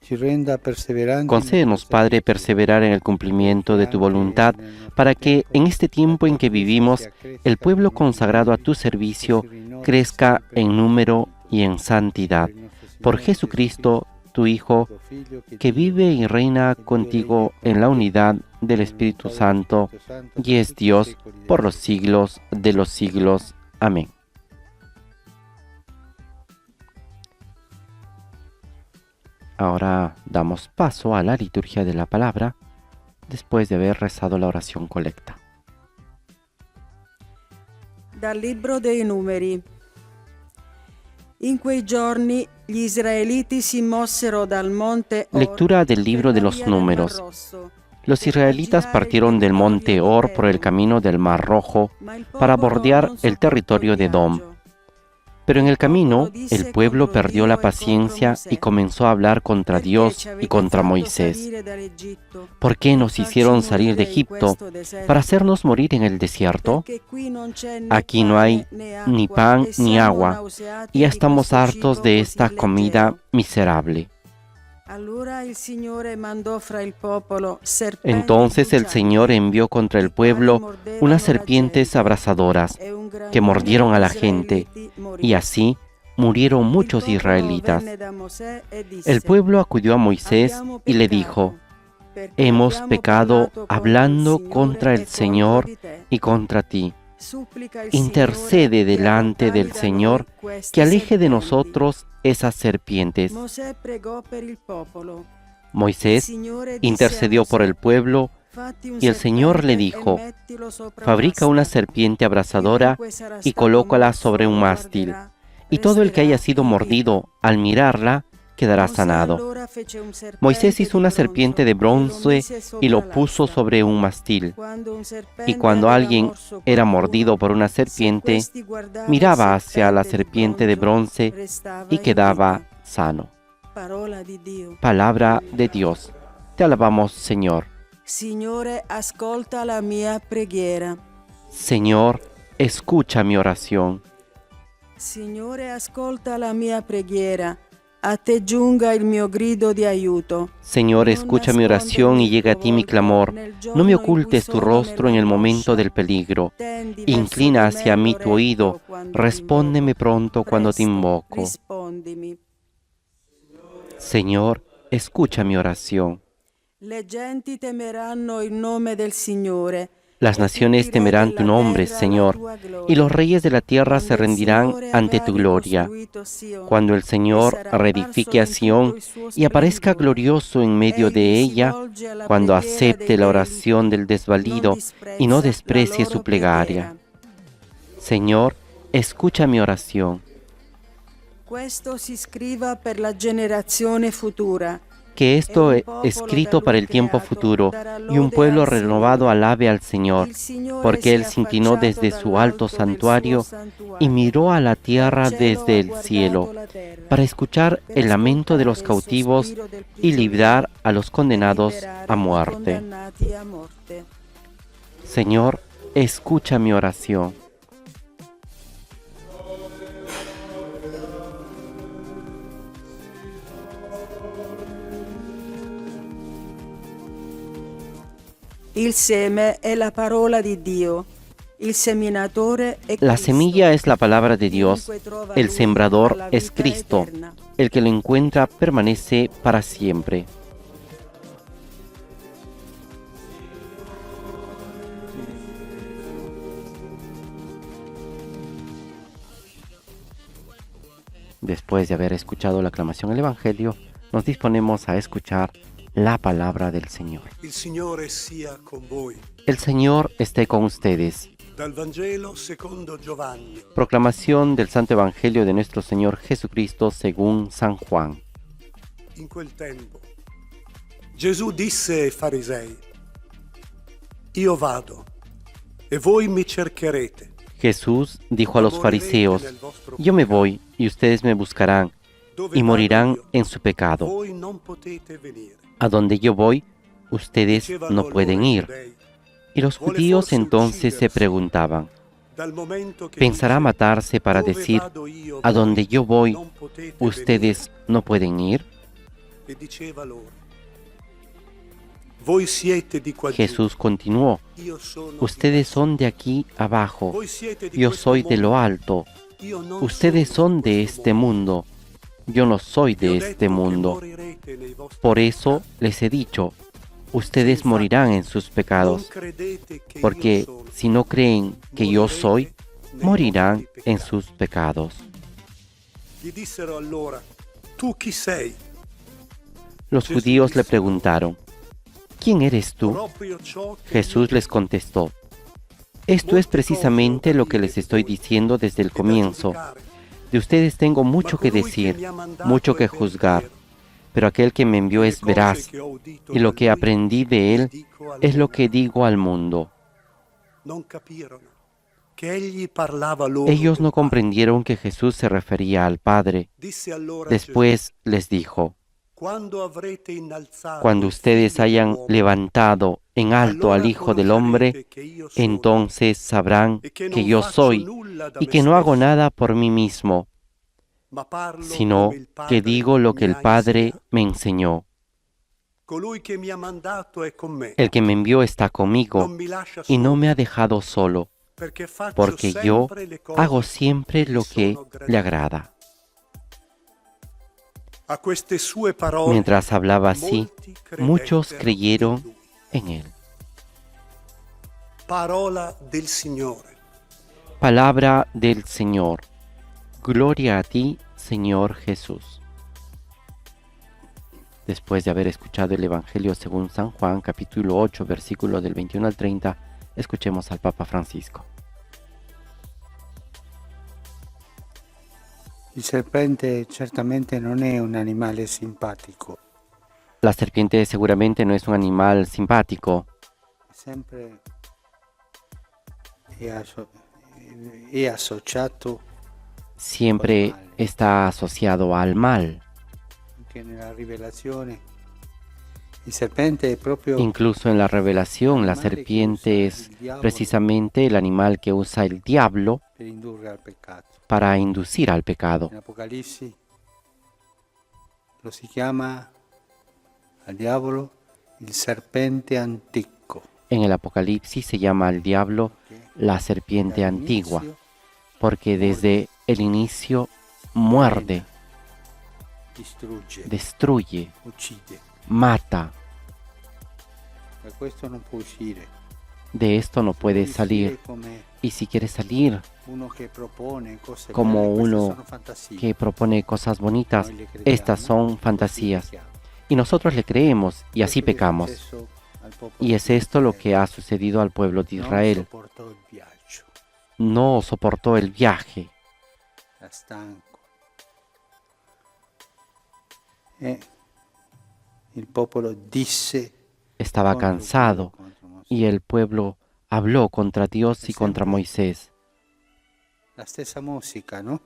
ci renda perseveranti. Concédenos, Padre, perseverar en el cumplimiento de tu voluntad, para que en este tiempo en que vivimos, el pueblo consagrado a tu servicio crezca en número y en santidad. Por Jesucristo, tu Hijo, que vive y reina contigo en la unidad del Espíritu Santo, y es Dios por los siglos de los siglos. Amén. Ahora damos paso a la liturgia de la palabra, después de haber rezado la oración colecta. Dal libro dei Numeri. In quei giorni gli israeliti si mossero dal monte Or Lectura del libro de per la los via del Mar Números. Rosso, Los israelitas partieron del monte Or por el camino del Mar Rojo ma il para popolo bordear non el territorio de sopportò il Edom. viaggio. Pero en el camino, el pueblo perdió la paciencia y comenzó a hablar contra Perché Dios ci y avete contra fatto Moisés. salire dall'Egitto, ¿Por qué nos farci hicieron salir de morire in Egipto questo deserto? para hacernos morir en el desierto? Perché qui non c'è né Aquí no hay pane, né ni acqua, pan e ni siamo agua, nauseati y ya di estamos questo hartos cibo de così esta comida leggero. miserable. Allora il Signore mandò fra il popolo serpenti Entonces el brucianti, Señor envió contra el i quali pueblo mordevano unas la serpientes gente, abrasadoras e un gran que mordieron numero a di la gente, israeliti morì. y así murieron muchos Il popolo israelitas. venne da Mosè e disse: El pueblo acudió a Moisés Abbiamo y le peccato, dijo: perché hemos abbiamo pecado parlato hablando contra contra el e Señor contro di te. y contra ti. Supplica il Intercede Signore che delante allontani del da Señor, noi queste que aleje de serpenti. nosotros esas serpientes. Mosè pregò per il popolo. Il Moisés Signore disse a intercedió por Mosè: el pueblo, Fatti un y el Señor le serpente dijo: e mettilo sopra fabrica un una asta. serpiente abrasadora Chiunque sarà y stato colócala morso sobre un lo mástil, guarderà, y todo el que haya resterà sido in mordido vita. al mirarla quedará Mosè sanado. allora fece un serpente Moisés hizo di una serpiente de bronzo e lo bronce mise sopra y lo puso l'asta. sobre un mastil. Quando un serpente Y cuando aveva alguien morso era qualcuno, mordido por una se serpiente, questi guardava il miraba hacia la serpente serpiente de bronce restava y in quedaba vita. sano. Parola di Dio. Palabra de Dios. Te alabamos, Señor. Signore, ascolta la mia preghiera. Señor, escucha mi oración. Signore, ascolta la mia preghiera. A te giunga il mio grido di aiuto. Señor, Non escucha mi oración nascondermi y il llega a tuo ti mi volto clamor. nel No me giorno in cui ocultes tu sono rostro en el momento nell'angoscia. del peligro. Tendi verso Inclina di hacia me mí tu l'orecchio oído. quando ti Respóndeme invoco. pronto cuando te Presto, invoco. rispondimi. Señor, escucha mi oración. Le genti temeranno il nome del Signore. Las e naciones tutti i re temerán tu della nombre, terra la Señor, tua gloria. y los reyes de la tierra se Quando il rendirán Signore ante avrà tu gloria. ricostruito Sion, Cuando el e Señor sarà reedifique a apparso in Sión tutto il suo y aparezca splendore. glorioso en medio de Egli si ella, volge alla cuando preghiera acepte dei la deboli, oración del desvalido non y no disprezza la desprecie loro su plegaria. preghiera. Señor, escucha mi oración. Questo si scriva per la generazione futura, que esto es escrito para el tiempo futuro, y un pueblo renovado alabe al Señor, porque Él se inclinó desde su alto santuario y miró a la tierra desde el cielo, para escuchar el lamento de los cautivos y librar a los condenados a muerte. Señor, escucha mi oración. Il seme è la parola di Dio. Il seminatore è La Cristo. semilla es la palabra de Dios, el sembrador es Cristo, el que lo encuentra permanece para siempre. Después de haber escuchado la aclamación al Evangelio, nos disponemos a escuchar la palabra del Señor. Il Signore sia con voi. El Señor esté con ustedes. Dal Vangelo secondo Giovanni. Proclamación del Santo Evangelio de nuestro Señor Jesucristo según San Juan. In quel tempo Gesù disse ai farisei: Io vado e voi mi cercherete. Jesús dijo a los fariseos: Yo me voy y ustedes me buscarán y morirán en su pecado. Voi non potete venire. A donde yo voy, ustedes Dicevano no loro pueden i ir. giudei, Y los judíos entonces se preguntaban: dal momento che ¿Pensará dice, matarse para "Dove decir, vado io, a donde yo voy, non potete ustedes no pueden ir? venire"? E diceva loro: Voi siete di qua giù, Jesús continuó: io sono di Ustedes qua son de aquí su. abajo, Voi siete di yo questo soy de lo mondo, alto. io non Ustedes sono son di de questo este mundo, yo no soy Vi ho de detto este che mundo. morirete nei vostri Por eso les he dicho, ustedes morirán en sus Non pecados, credete che io porque sono. si no creen que yo soy, Nei morirán vostri en peccati. sus pecados. Gli dissero allora: Tu chi sei? Los Jesús judíos le dice, preguntaron: ¿Quién eres tú? Proprio ciò che Jesús vi les dico. contestó: Esto es precisamente lo que les estoy diciendo desde el E da comienzo. giudicare. De ustedes tengo mucho Ma que colui decir, mi ha mandato mucho è que juzgar, veritiero. pero aquel que me envió Le es cose veraz, che ho udito y lo da que lui, aprendí de le él dico al es lo mondo. que digo al mundo. Non capirono che egli parlava loro Ellos del no Padre. comprendieron que Jesús se refería al Padre. Disse allora Después les dijo: Gesù, Quando avrete innalzato Cuando il ustedes Figlio hayan dell'uomo, levantado en alto al allora Hijo del Hombre, conoscerete che io sono, entonces sabrán e che que non yo faccio soy nulla da y me que no hago stesso, nada por mí mismo, ma parlo sino come il que Padre digo lo que mi el ha Padre insegnato. me enseñó. Colui che mi ha mandato è con me, El que me envió está conmigo non mi lascia y no solo, me ha dejado solo, perché faccio porque yo sempre le cose hago siempre che lo gli que sono le gradite. agrada. A queste sue parole Mientras hablaba así, molti muchos credettero creyeron in lui. en él. Parola del Signore. Palabra del Señor. Gloria a ti, Señor Jesús. Después de haber escuchado el Evangelio según San Juan, capítulo 8, versículo del 21 al 30, escuchemos al Papa Francisco. Il serpente certamente non è un animale simpatico, La serpiente seguramente no es un animal simpático, sempre è associato siempre está asociado al mal. anche nella rivelazione. Il serpente è proprio Incluso en la revelación, la serpiente es precisamente el animal que usa el diablo per indurre al peccato. para inducir al pecado. In Apocalisse lo si chiama al diavolo il serpente antico. En el Apocalipsis se llama al diablo la serpiente antigua, porque desde el inicio muerde, Distrugge, destruye, uccide. mata. Da questo non può uscire. De esto no puede Può salir. uscire come Y si quiere salir uno che propone cose como belle, queste uno sono fantasie. que propone cosas bonitas, Noi le crediamo, estas son così fantasías. pecchiamo. Y nosotros le creemos y así Questo che è pecamos. successo al popolo Y es di esto lo Israele. que ha sucedido al pueblo de Non Israel. sopportò il viaggio, No soportó el viaje, era stanco. E il popolo disse estaba contro cansado Dio, contro Mosè. y el pueblo habló contra Dios y contra Moisés. La stessa musica, no?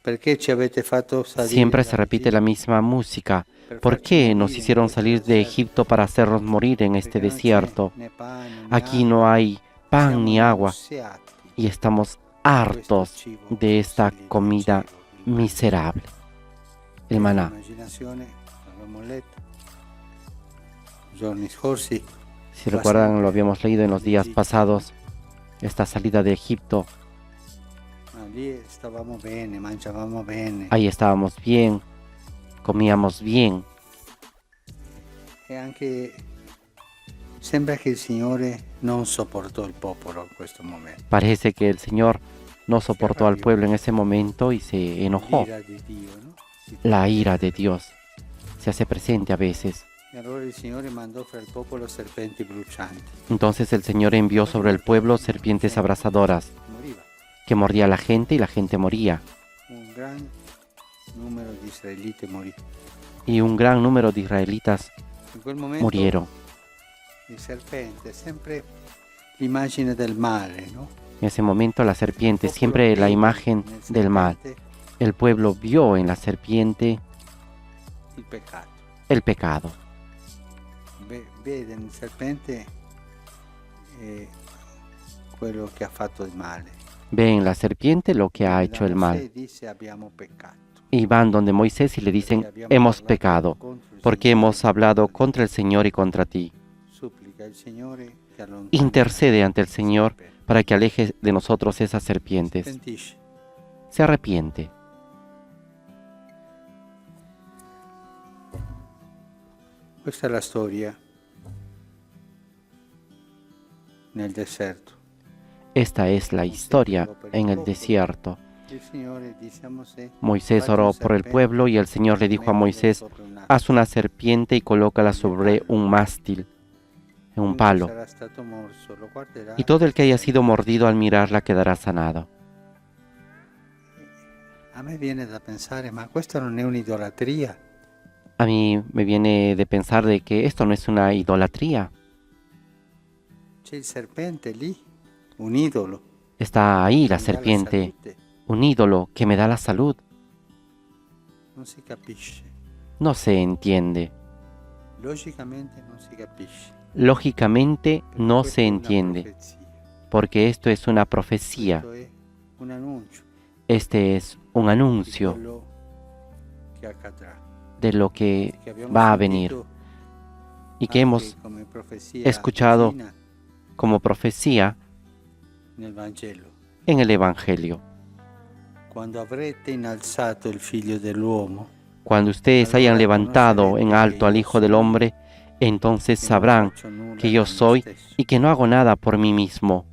Perché ci avete fatto salire Siempre se repite la dall'Egitto? misma música. Per ¿Por farci qué nos morire in hicieron questo salir de deserto? Egipto para hacernos morir en este Perché non c'è desierto? né pane, né Aquí acqua. no hay pan Siamo ni agua nauseati y estamos di questo hartos cibo de esta fossile del comida cielo, il maná. miserable. El maná. L'immaginazione, l'abbiamo letto giorni scorsi, Si recuerdan, lo habíamos leído en los días pasados, esta salida de Egipto. ma lì stavamo bene, mangiavamo bene. Ahí estábamos bien, comíamos bien. E anche sembra che il Signore non sopportò il popolo in questo momento. Parece que el Señor no soportó al pueblo en ese momento y se enojó. L'ira di Dio, no? La ira de Dios se hace presente a veces. E allora il Signore mandò fra il popolo serpenti brucianti. Entonces el Señor envió sobre el pueblo serpientes abrasadoras Moriva. que mordía a la gente y la gente moría. Un gran numero di israeliti morì. Y un gran número de israelitas In quel momento murieron. il serpente è sempre l'immagine del male, no? En ese momento la serpiente, siempre la imagen del mal. El pueblo vio en la serpiente Il peccato. el pecado. Vede nel serpente quello che ha fatto il male. Ve en la serpiente lo que ha hecho el mal. Mosè disse abbiamo peccato. Y van donde Moisés y le dicen, hemos pecado, porque hemos hablado contra el Señor y contra ti. Supplica il Signore che allontani Intercede ante el il Señor serpente. para que aleje de nosotros esas serpientes. Pentisci. Se arrepiente. Questa è la storia nel deserto. Esta es la historia en el desierto. Il Signore disse a Mosè, Moisés "Fatti oró un por el serpente pueblo y el Señor le dijo a Moisés, sopra un asino. haz una serpiente y colócala sobre un mástil, en un Chiunque palo, sarà stato morso lo guarderà y todo el que haya sido mordido al mirarla quedará sanado. A me viene da pensare, ma questa non è un'idolatria? A mí me viene de pensar de que esto no es una idolatría. C'è il serpente lì, un idolo. Está ahí la che mi dà serpiente, salute. un ídolo que me da la salud. Non si capisce. No se entiende. Logicamente non si capisce. Lógicamente Perché no questa se è una entiende, profezia. porque esto es una profecía, Questo è un annuncio este es un di anuncio quello che accadrà. de lo que Che abbiamo va a venir sentito y que anche hemos come profezia escuchado divina como profecía nel Vangelo. en el Evangelio. Quando avrete innalzato il figlio dell'uomo, Cuando ustedes hayan levantado en alto al Hijo del Hombre, entonces che non sabrán faccio nulla que yo da me soy stesso. y que no hago nada por mí mismo.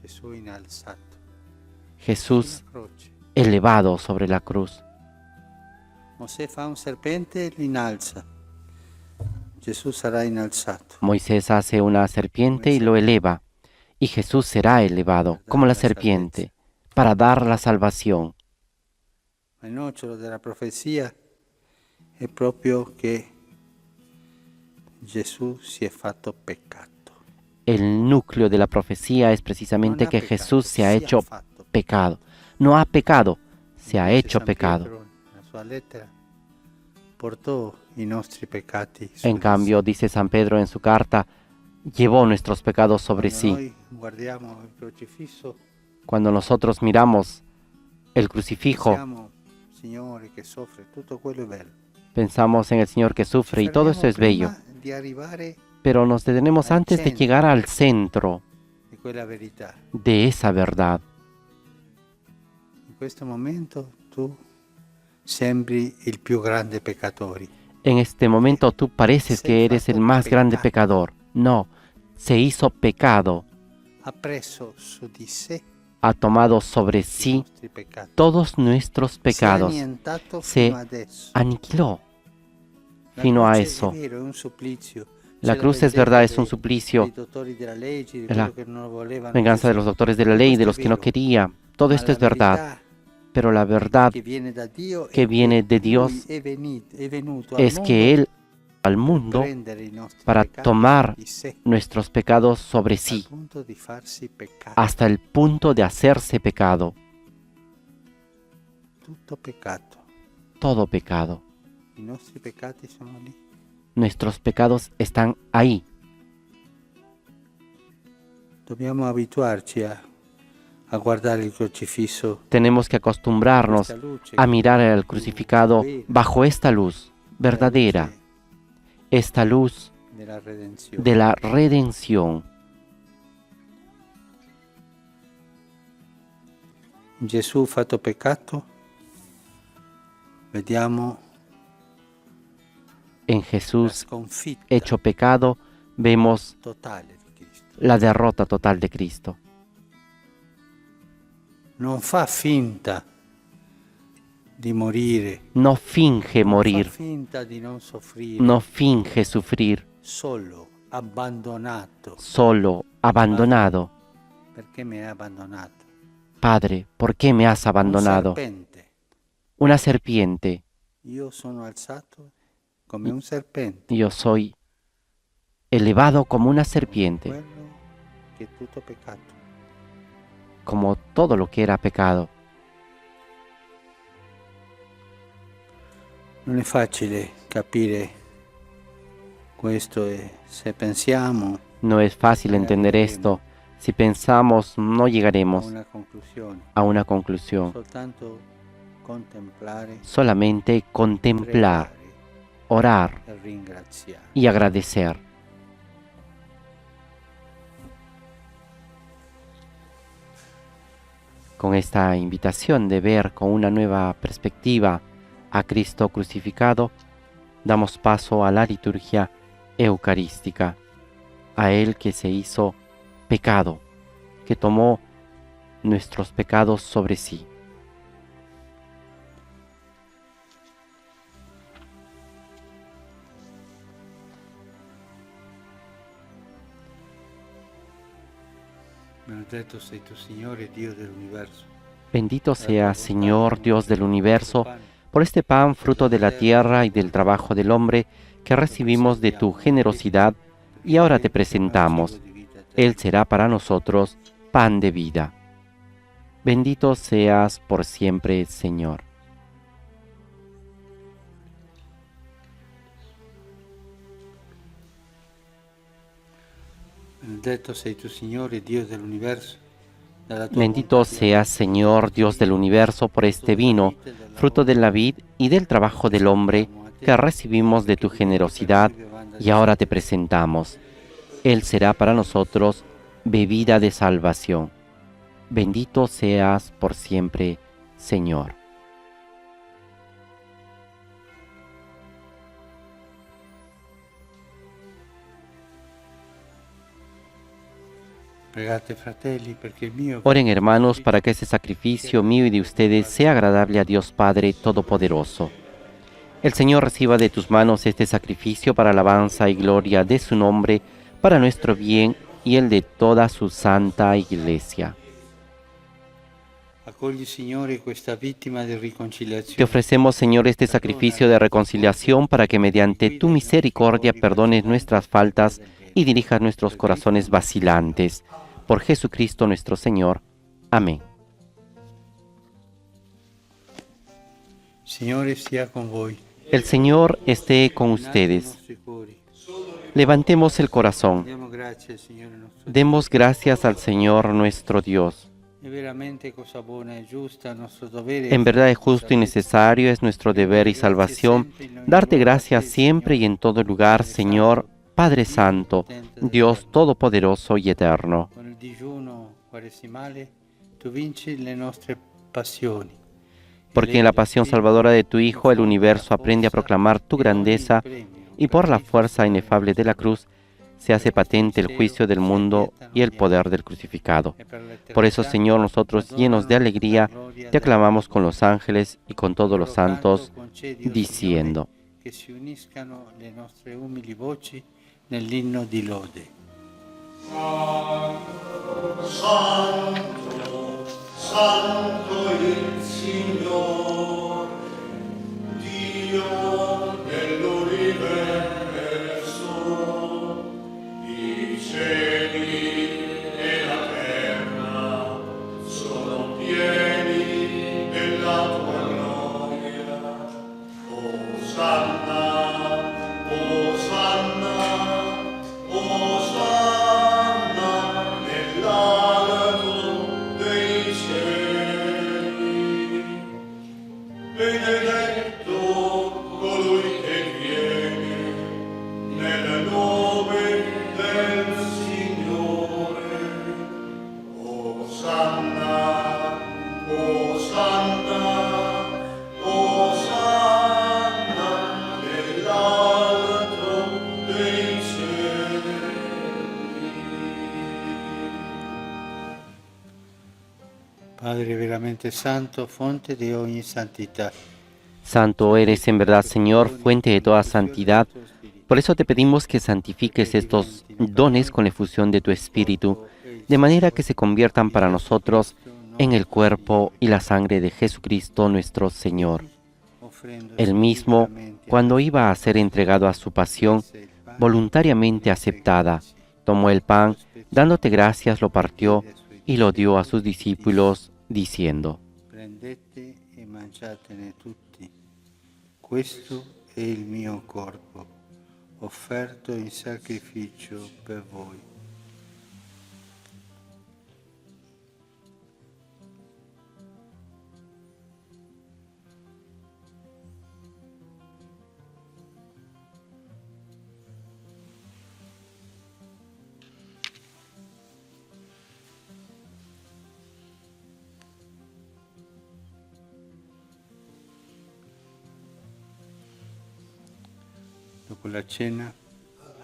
Gesù innalzato Jesús sulla croce. elevado sobre la cruz. Mosè fa un serpente e l'inalza. Gesù sarà innalzato. Moisés hace una serpiente y lo eleva, y Jesús será elevado como la serpiente para dar la salvación. Ma il nocciolo della profezia è proprio che Gesù si è fatto peccato. El núcleo de la profecía es precisamente Non ha que peccato, Jesús se ha si hecho fatto pecado. No ha pecado, se ha Invece hecho San pecado. Pietro, nella sua lettera, portò i nostri peccati su En di cambio, sé. dice San Pedro en su carta, llevó nuestros pecados sobre Quando sí. noi guardiamo il crocifisso, Cuando nosotros miramos el crucifijo, pensiamo, Signore, che soffre, tutto quello è bello. pensamos en el Señor que sufre y todo eso es bello, Prima di arrivare pero nos detenemos al antes de centro. llegar al centro di quella verità. de esa verdad. In questo momento tu sembri il più grande peccatore. En este momento tú pareces que eres el más grande pecador. No, se hizo pecado, Ha preso su di sé ha tomado sobre i sí nostri peccati. todos nuestros pecados, Si è annientato se fino adesso. aniquiló La fino a croce eso. È vero, è un supplizio. La C'è cruz es vendetta verdad, es un dei suplicio, dottori della legge, di la quello che non lo volevano. venganza de los doctores de la ley, de los que no quería. Todo esto es verdad, pero la verdad che viene da Dio que è viene de Lui Dios è venuto al es mondo que Él al mundo prendere i nostri para peccati tomar di sé, nuestros pecados sobre al sí, punto di farsi peccato. hasta el punto de hacerse pecado, Tutto peccato. todo pecado. I nostri peccati sono lì. Nuestros pecados están ahí. Dobbiamo abituarci a guardare il crocifisso, Tenemos que acostumbrarnos questa luce a mirar al crucificado vera, bajo esta luz la verdadera, luce esta luz della redenzione. de la redención. Gesù fatto peccato, vediamo En la Jesús sconfitta hecho pecado, vemos totale di Cristo. la derrota total de Cristo. Non fa finta di morire, No finge non morir, fa finta di non soffrire, no finge sufrir, solo abbandonato. solo, abandonado. Perché mi hai abbandonato? Padre, ¿por qué me has abandonado? Un serpente. Una serpiente. Io sono alzato come un serpente. Yo soy elevado como una serpiente, Quello che è tutto peccato. como todo lo que era pecado. Non è facile capire questo e se pensiamo No es fácil entender esto. Si pensamos, no a llegaremos una conclusione. a una conclusión. Soltanto contemplare, Solamente contemplar, pregare orar e ringraziare. y agradecer. Con esta invitación de ver con una nueva perspectiva a Cristo crucificado, damos paso a la liturgia eucarística, a Él que se hizo pecado, que tomó nuestros pecados sobre sí. Benedetto sei tu, Signore, Dio dell'universo. Bendito sea, Señor, Dios del universo, por este pan, fruto de la tierra y del trabajo del hombre, que recibimos de tu generosidad, y ahora te presentamos. Él será para nosotros pan de vida. Bendito seas por siempre, Señor. Benedetto sei tu, Signore, Dio dell'universo. Bendito seas, Señor, Dios del universo, por este vino, fruto de la vid y del trabajo del hombre, que recibimos de tu generosidad, y ahora te presentamos. Él será para nosotros bebida de salvación. Bendito seas por siempre, Señor. Pregate, fratelli, perché il mio Oren, hermanos, para que este sacrificio mío y de ustedes sea agradable a Dios Padre Todopoderoso. El Señor reciba de tus manos este sacrificio para alabanza y gloria de su nombre, para nuestro bien y el de toda su santa Iglesia. accogli, Signore, questa vittima di Te riconciliazione. ofrecemos, Señor, este sacrificio de reconciliación para que mediante tu misericordia perdones nuestras faltas y dirijas nuestros corazones vacilantes. Por Jesucristo nuestro Señor. Amén. Signore sia con voi. El Señor esté con ustedes. I nostri cuori. Levantemos el corazón. Diamo grazie al Signore nostro Dio. Demos gracias al Señor nuestro Dios. È veramente cosa buona e giusta, nostro dovere. En verdad es justo y necesario, es nuestro deber y salvación, darte gracias siempre y en todo lugar, Señor, Padre Santo, Dios Todopoderoso y Eterno. Con il digiuno quaresimale tu vinci le nostre passioni. Porque en la pasión salvadora de tu Hijo el universo aprende a proclamar tu grandeza y por la fuerza inefable de la cruz se hace patente el juicio del mundo y el poder del crucificado. Por eso, Señor, nosotros llenos de alegría te aclamamos con los ángeles y con todos los santos, diciendo: che si uniscano le nostre umili voci nell'inno di lode. Santo, Santo il Signor, Dio dell'universo. Padre veramente santo, fonte de ogni santidad. Santo eres en verdad, Señor, fuente de toda santidad. Por eso te pedimos que santifiques estos dones con la efusión de tu Espíritu, de manera que se conviertan para nosotros en el cuerpo y la sangre de Jesucristo nuestro Señor. Él mismo, cuando iba a ser entregado a su pasión, voluntariamente aceptada, tomó el pan, dándote gracias, lo partió y lo dio a sus discípulos, diciendo: Prendete e mangiatene tutti. Questo è il mio corpo, offerto in sacrificio per voi. Dopo la cena,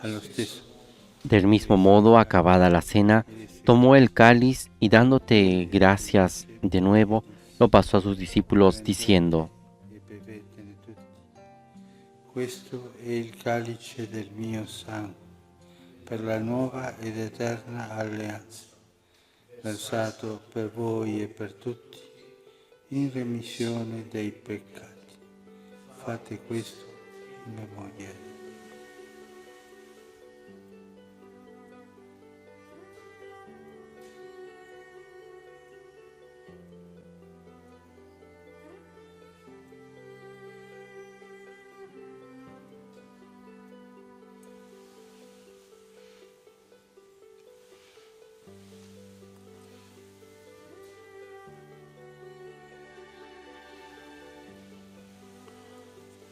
allo stesso Del mismo modo, acabada la cena, tomó el cáliz y dándote gracias de nuevo, lo pasó a sus discípulos diciendo: e bevetene tutti. Questo è il calice del mio sangue, per la nuova ed eterna alleanza, versato per voi e per tutti, in remissione dei peccati. Fate questo in memoria di me.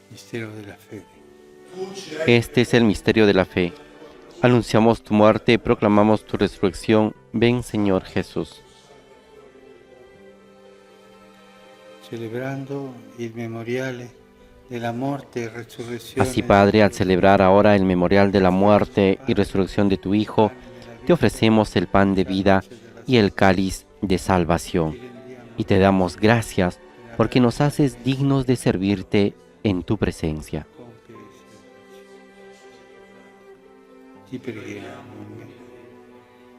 Mistero della fede. Este es el misterio de la fe. Anunciamos tu muerte, proclamamos tu resurrección. Ven, Señor Jesús. Celebrando il memoriale della morte e resurrezione. Así, Padre, al celebrar ahora el memorial de la muerte y resurrección de tu Hijo, te ofrecemos el pan de vida y el cáliz de salvación. Y te damos gracias porque nos haces dignos de servirte en tu presencia. Ti preghiamo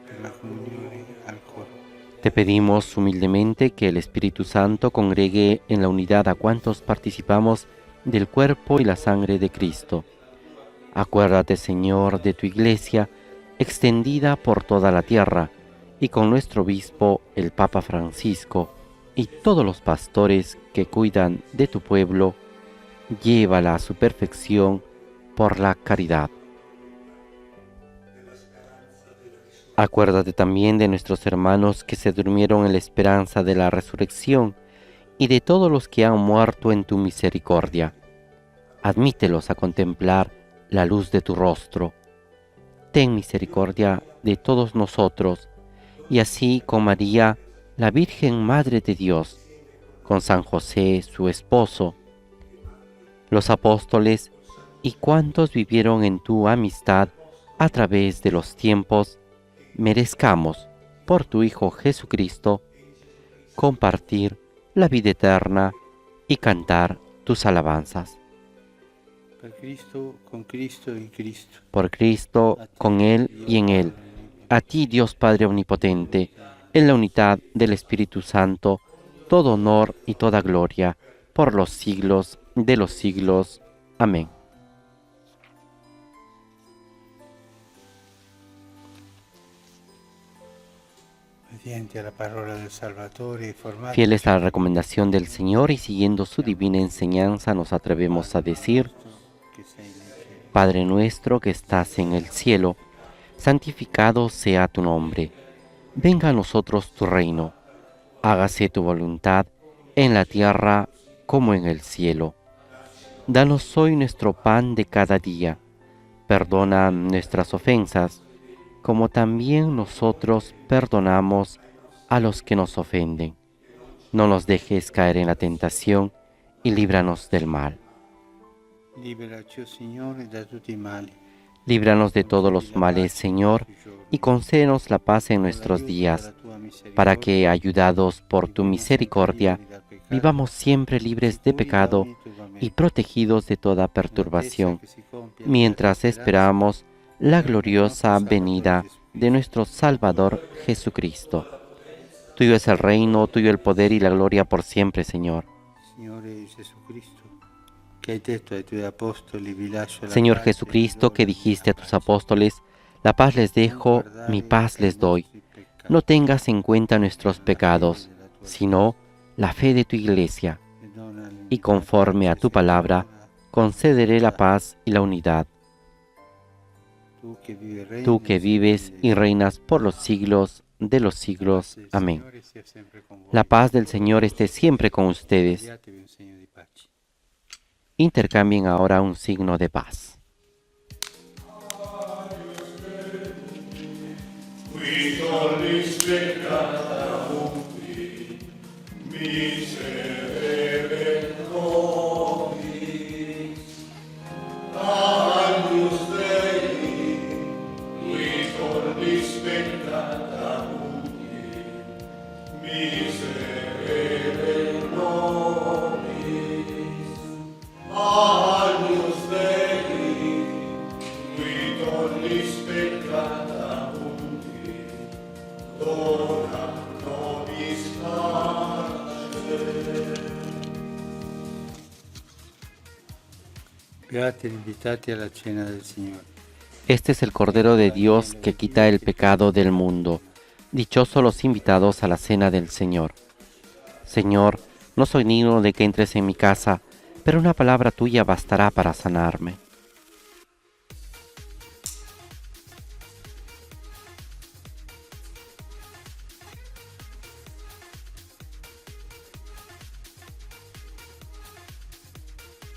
per la comunione al corpo. Te pedimos humildemente que el Espíritu Santo congregue en la unidad a cuantos participamos del cuerpo y la sangre de Cristo. Acuérdate, Señor, de tu Iglesia, extendida por toda la tierra, y con nuestro obispo, el Papa Francisco, y todos los pastores que cuidan de tu pueblo, llévala a su perfección por la caridad. Acuérdate también de nuestros hermanos que se durmieron en la esperanza de la resurrección y de todos los que han muerto en tu misericordia. Admítelos a contemplar la luz de tu rostro. Ten misericordia de todos nosotros, y así con María, la Virgen Madre de Dios, con San José, su esposo, los apóstoles y cuantos vivieron en tu amistad a través de los tiempos, merezcamos, por tu Hijo Jesucristo, compartir la vida eterna y cantar tus alabanzas. Per Cristo, con Cristo e in Cristo. Por Cristo, con Él y en Él. A ti, Dios Padre Omnipotente, en la unidad del Espíritu Santo, todo honor y toda gloria, por los siglos de los siglos. Amén. obbedienti alla parola del Salvatore e formati Fieles a la recomendación del Señor y siguiendo su divina enseñanza, nos atrevemos a decir: che sei nei cieli. Padre nuestro que estás en el cielo, santificado sea tu nombre. Venga a nosotros tu reino. Hágase tu voluntad en la tierra como en el cielo. Danos hoy nuestro pan de cada día. Perdona nuestras ofensas, como también nosotros perdonamos a los que nos ofenden. No nos dejes caer en la tentación y líbranos del mal. Liberaci, o Signore, da tutti i mali. Líbranos de todos los males, Señor, y concédenos la paz en nuestros días, para que, ayudados por tu misericordia, vivamos siempre libres de pecado y protegidos de toda perturbación, mientras esperamos la gloriosa venida de nuestro Salvador Jesucristo. Tuyo es el reino, tuyo el poder y la gloria por siempre, Señor. Signore Jesucristo, che hai detto ai tuoi apostoli, vi lascio la Señor pace, Jesucristo, vi que do la dijiste a mia tus pace. apóstoles, la paz les dejo, mi paz les doy. No tengas en cuenta nuestros pecados, sino la fe de tu iglesia, y conforme a tu palabra, concederé la paz y la unidad. Tú que vives y reinas por los siglos de los siglos. Amén. La paz del Señor esté siempre con ustedes. Intercambien ahora un signo de paz. Beati gli invitati alla cena del Signore. Este es el Cordero de Dios que quita el pecado del mundo. Dichosos los invitados a la cena del Señor. Señor, no soy digno de que entres en mi casa, pero una palabra tuya bastará para sanarme.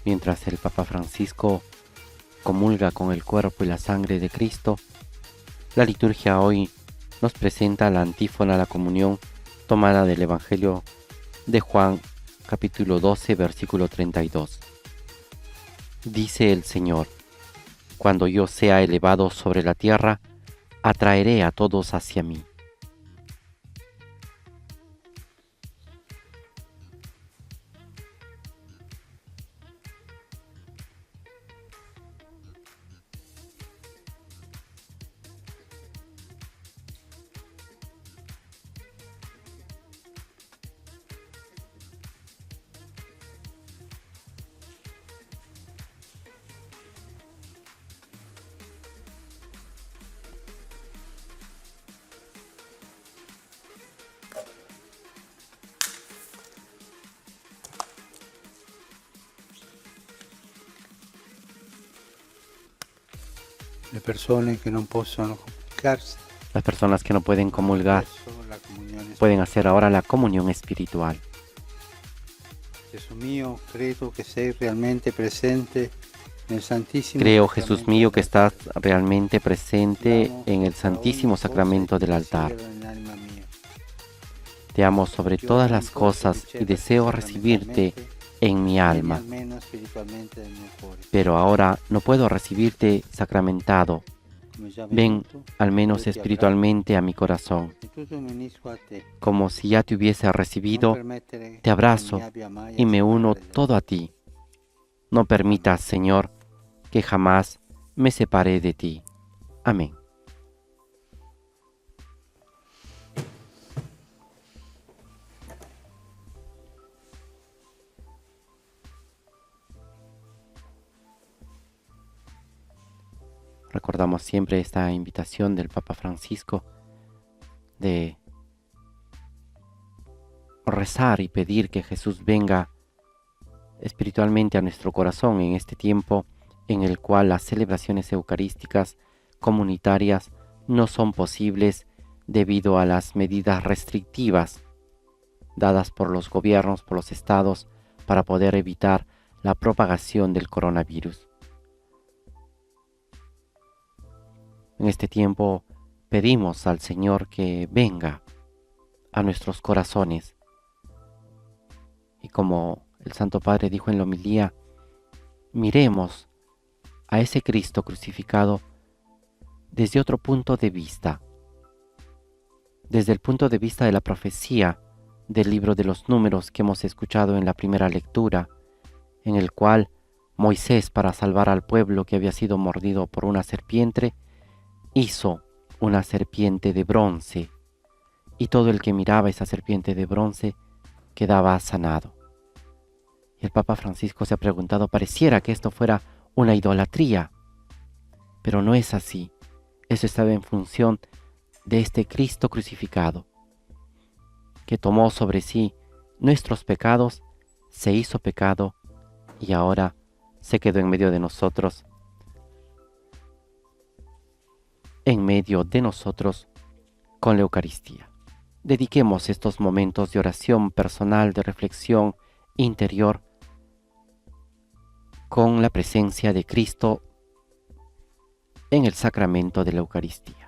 Mientras el Papa Francisco comulga con el cuerpo y la sangre de Cristo, la liturgia hoy nos presenta la antífona a la comunión tomada del Evangelio de Juan, capítulo 12, versículo 32. Dice el Señor: cuando yo sea elevado sobre la tierra, atraeré a todos hacia mí. Le persone che non possono comunicarsi Las personas que no pueden comulgar adesso la comunione pueden hacer ahora la comunión espiritual. Gesù mio, credo che sei realmente presente nel Santissimo Creo, Jesús Sacramento mío, que del estás altar. realmente presente en el Santísimo Sacramento del altar. Te amo sobre todas las cosas y deseo recibirte en mi alma, pero ahora no puedo recibirte sacramentado. Ven al menos espiritualmente a mi corazón. Como si ya te hubiese recibido, te abrazo y me uno todo a ti. No permitas, Señor, que jamás me separe de ti. Amén. Recordamos siempre esta invitación del Papa Francisco de rezar y pedir que Jesús venga espiritualmente a nuestro corazón en este tiempo en el cual las celebraciones eucarísticas comunitarias no son posibles debido a las medidas restrictivas dadas por los gobiernos, por los estados, para poder evitar la propagación del coronavirus. En este tiempo pedimos al Señor que venga a nuestros corazones. Y como el Santo Padre dijo en la homilía, miremos a ese Cristo crucificado desde otro punto de vista, desde el punto de vista de la profecía del libro de los Números que hemos escuchado en la primera lectura, en el cual Moisés, para salvar al pueblo que había sido mordido por una serpiente, hizo una serpiente de bronce, y todo el que miraba esa serpiente de bronce quedaba sanado. Y el Papa Francisco se ha preguntado, pareciera que esto fuera una idolatría, pero no es así. Eso estaba en función de este Cristo crucificado, que tomó sobre sí nuestros pecados, se hizo pecado y ahora se quedó en medio de nosotros, con la Eucaristía. Dediquemos estos momentos de oración personal, de reflexión interior, con la presencia de Cristo en el sacramento de la Eucaristía.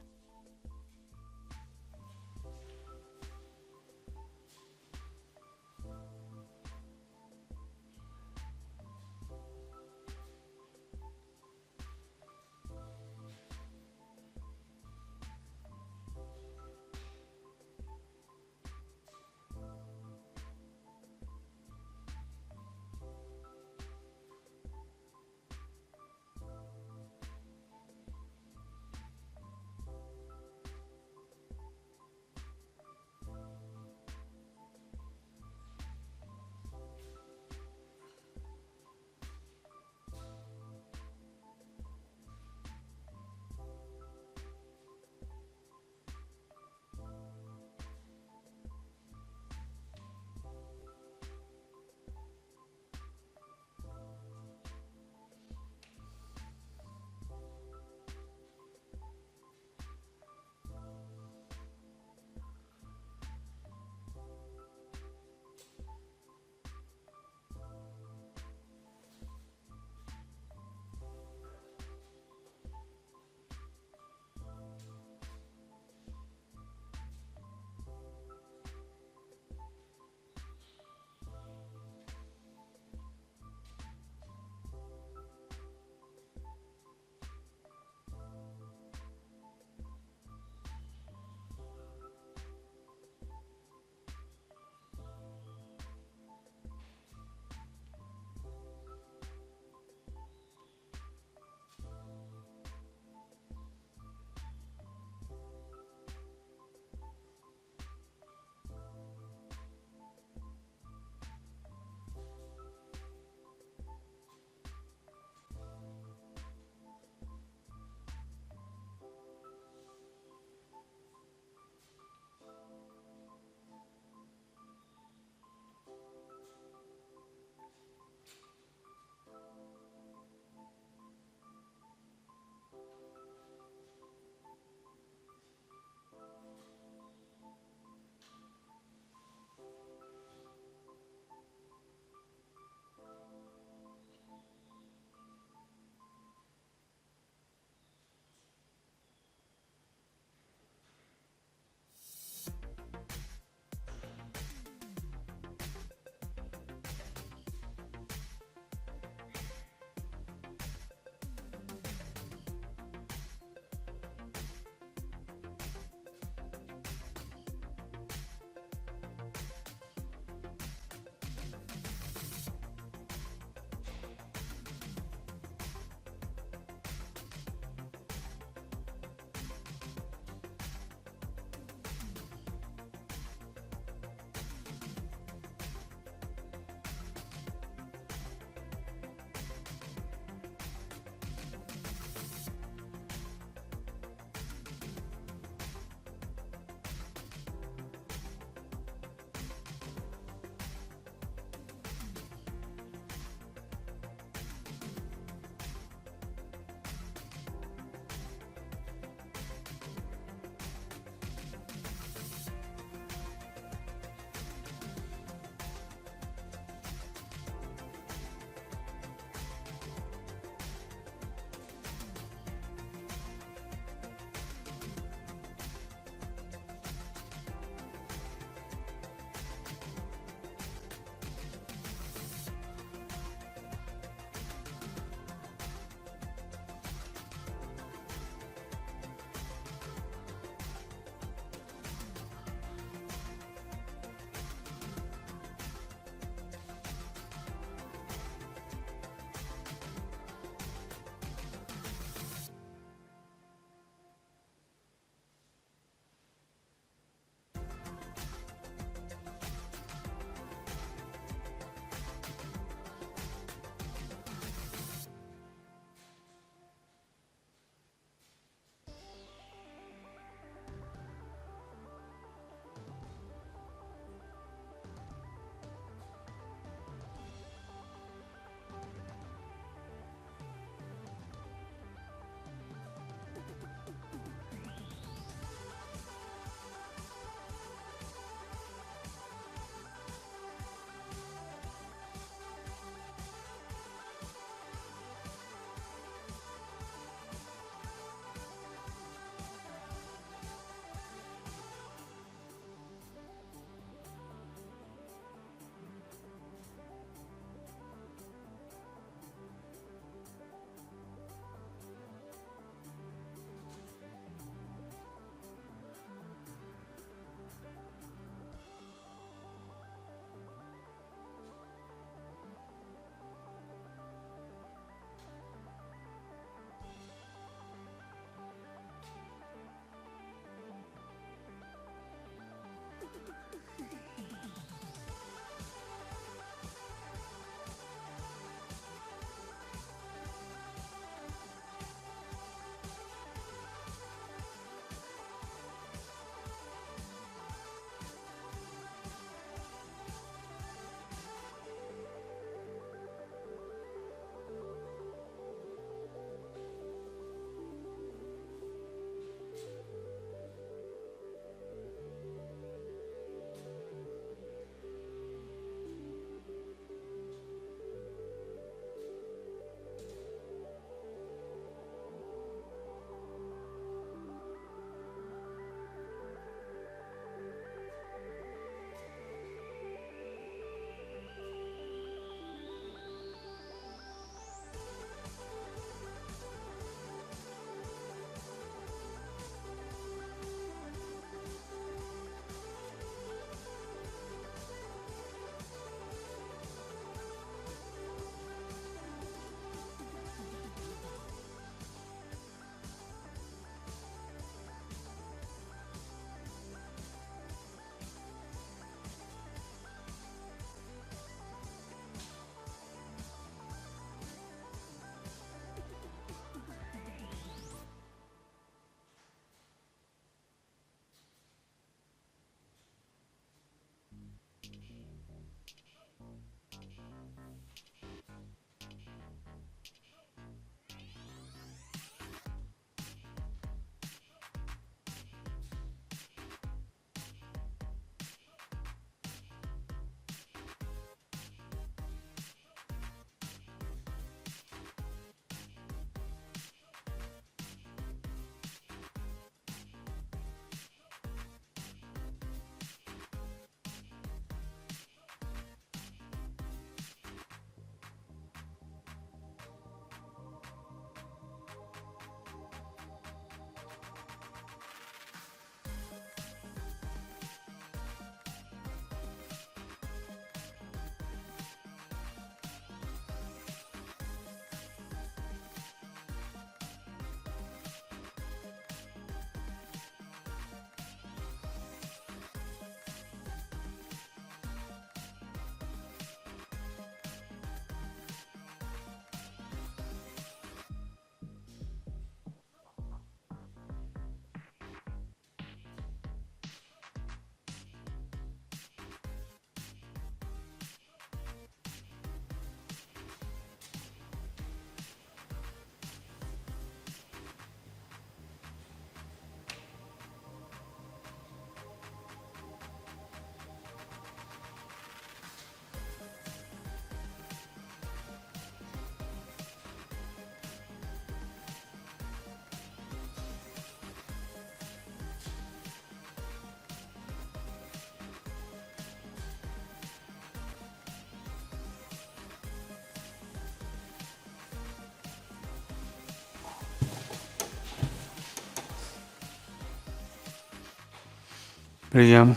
Preghiamo.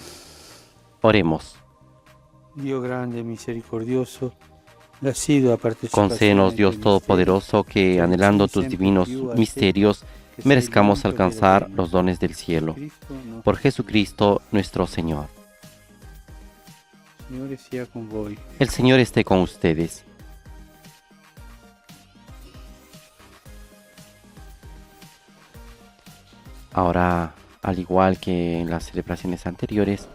Oremos. Dio grande e misericordioso, la asidua partecipazione Concédenos, Dios Todopoderoso, que anhelando tus divinos misterios, merezcamos alcanzar los dones del cielo. Por Jesucristo nuestro Señor. Signore sia con voi. El Señor esté con ustedes. Ahora, al igual que en las celebraciones anteriores,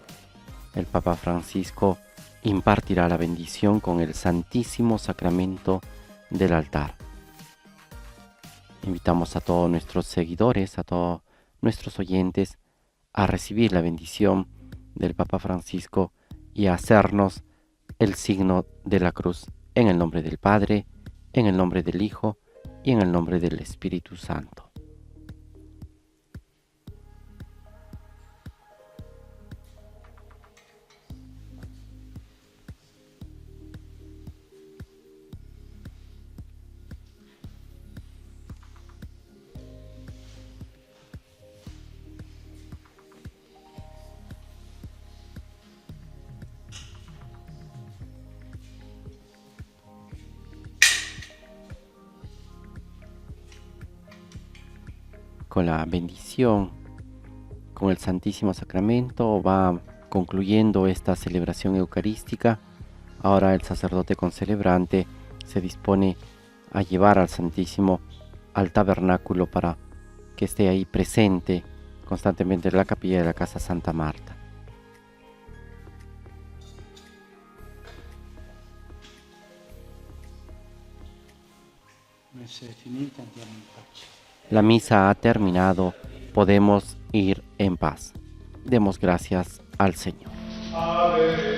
el Papa Francisco impartirá la bendición con el Santísimo Sacramento del altar. Invitamos a todos nuestros seguidores, a todos nuestros oyentes, a recibir la bendición del Papa Francisco y a hacernos el signo de la cruz en el nombre del Padre, en el nombre del Hijo y en el nombre del Espíritu Santo. Con la bendición, con el Santísimo Sacramento, va concluyendo esta celebración eucarística. Ahora el sacerdote concelebrante se dispone a llevar al Santísimo al tabernáculo para que esté ahí presente constantemente en la capilla de la casa Santa Marta. Messa è finita, andiamo in pace. La misa ha terminado, podemos ir en paz. Demos gracias al Señor. Ave.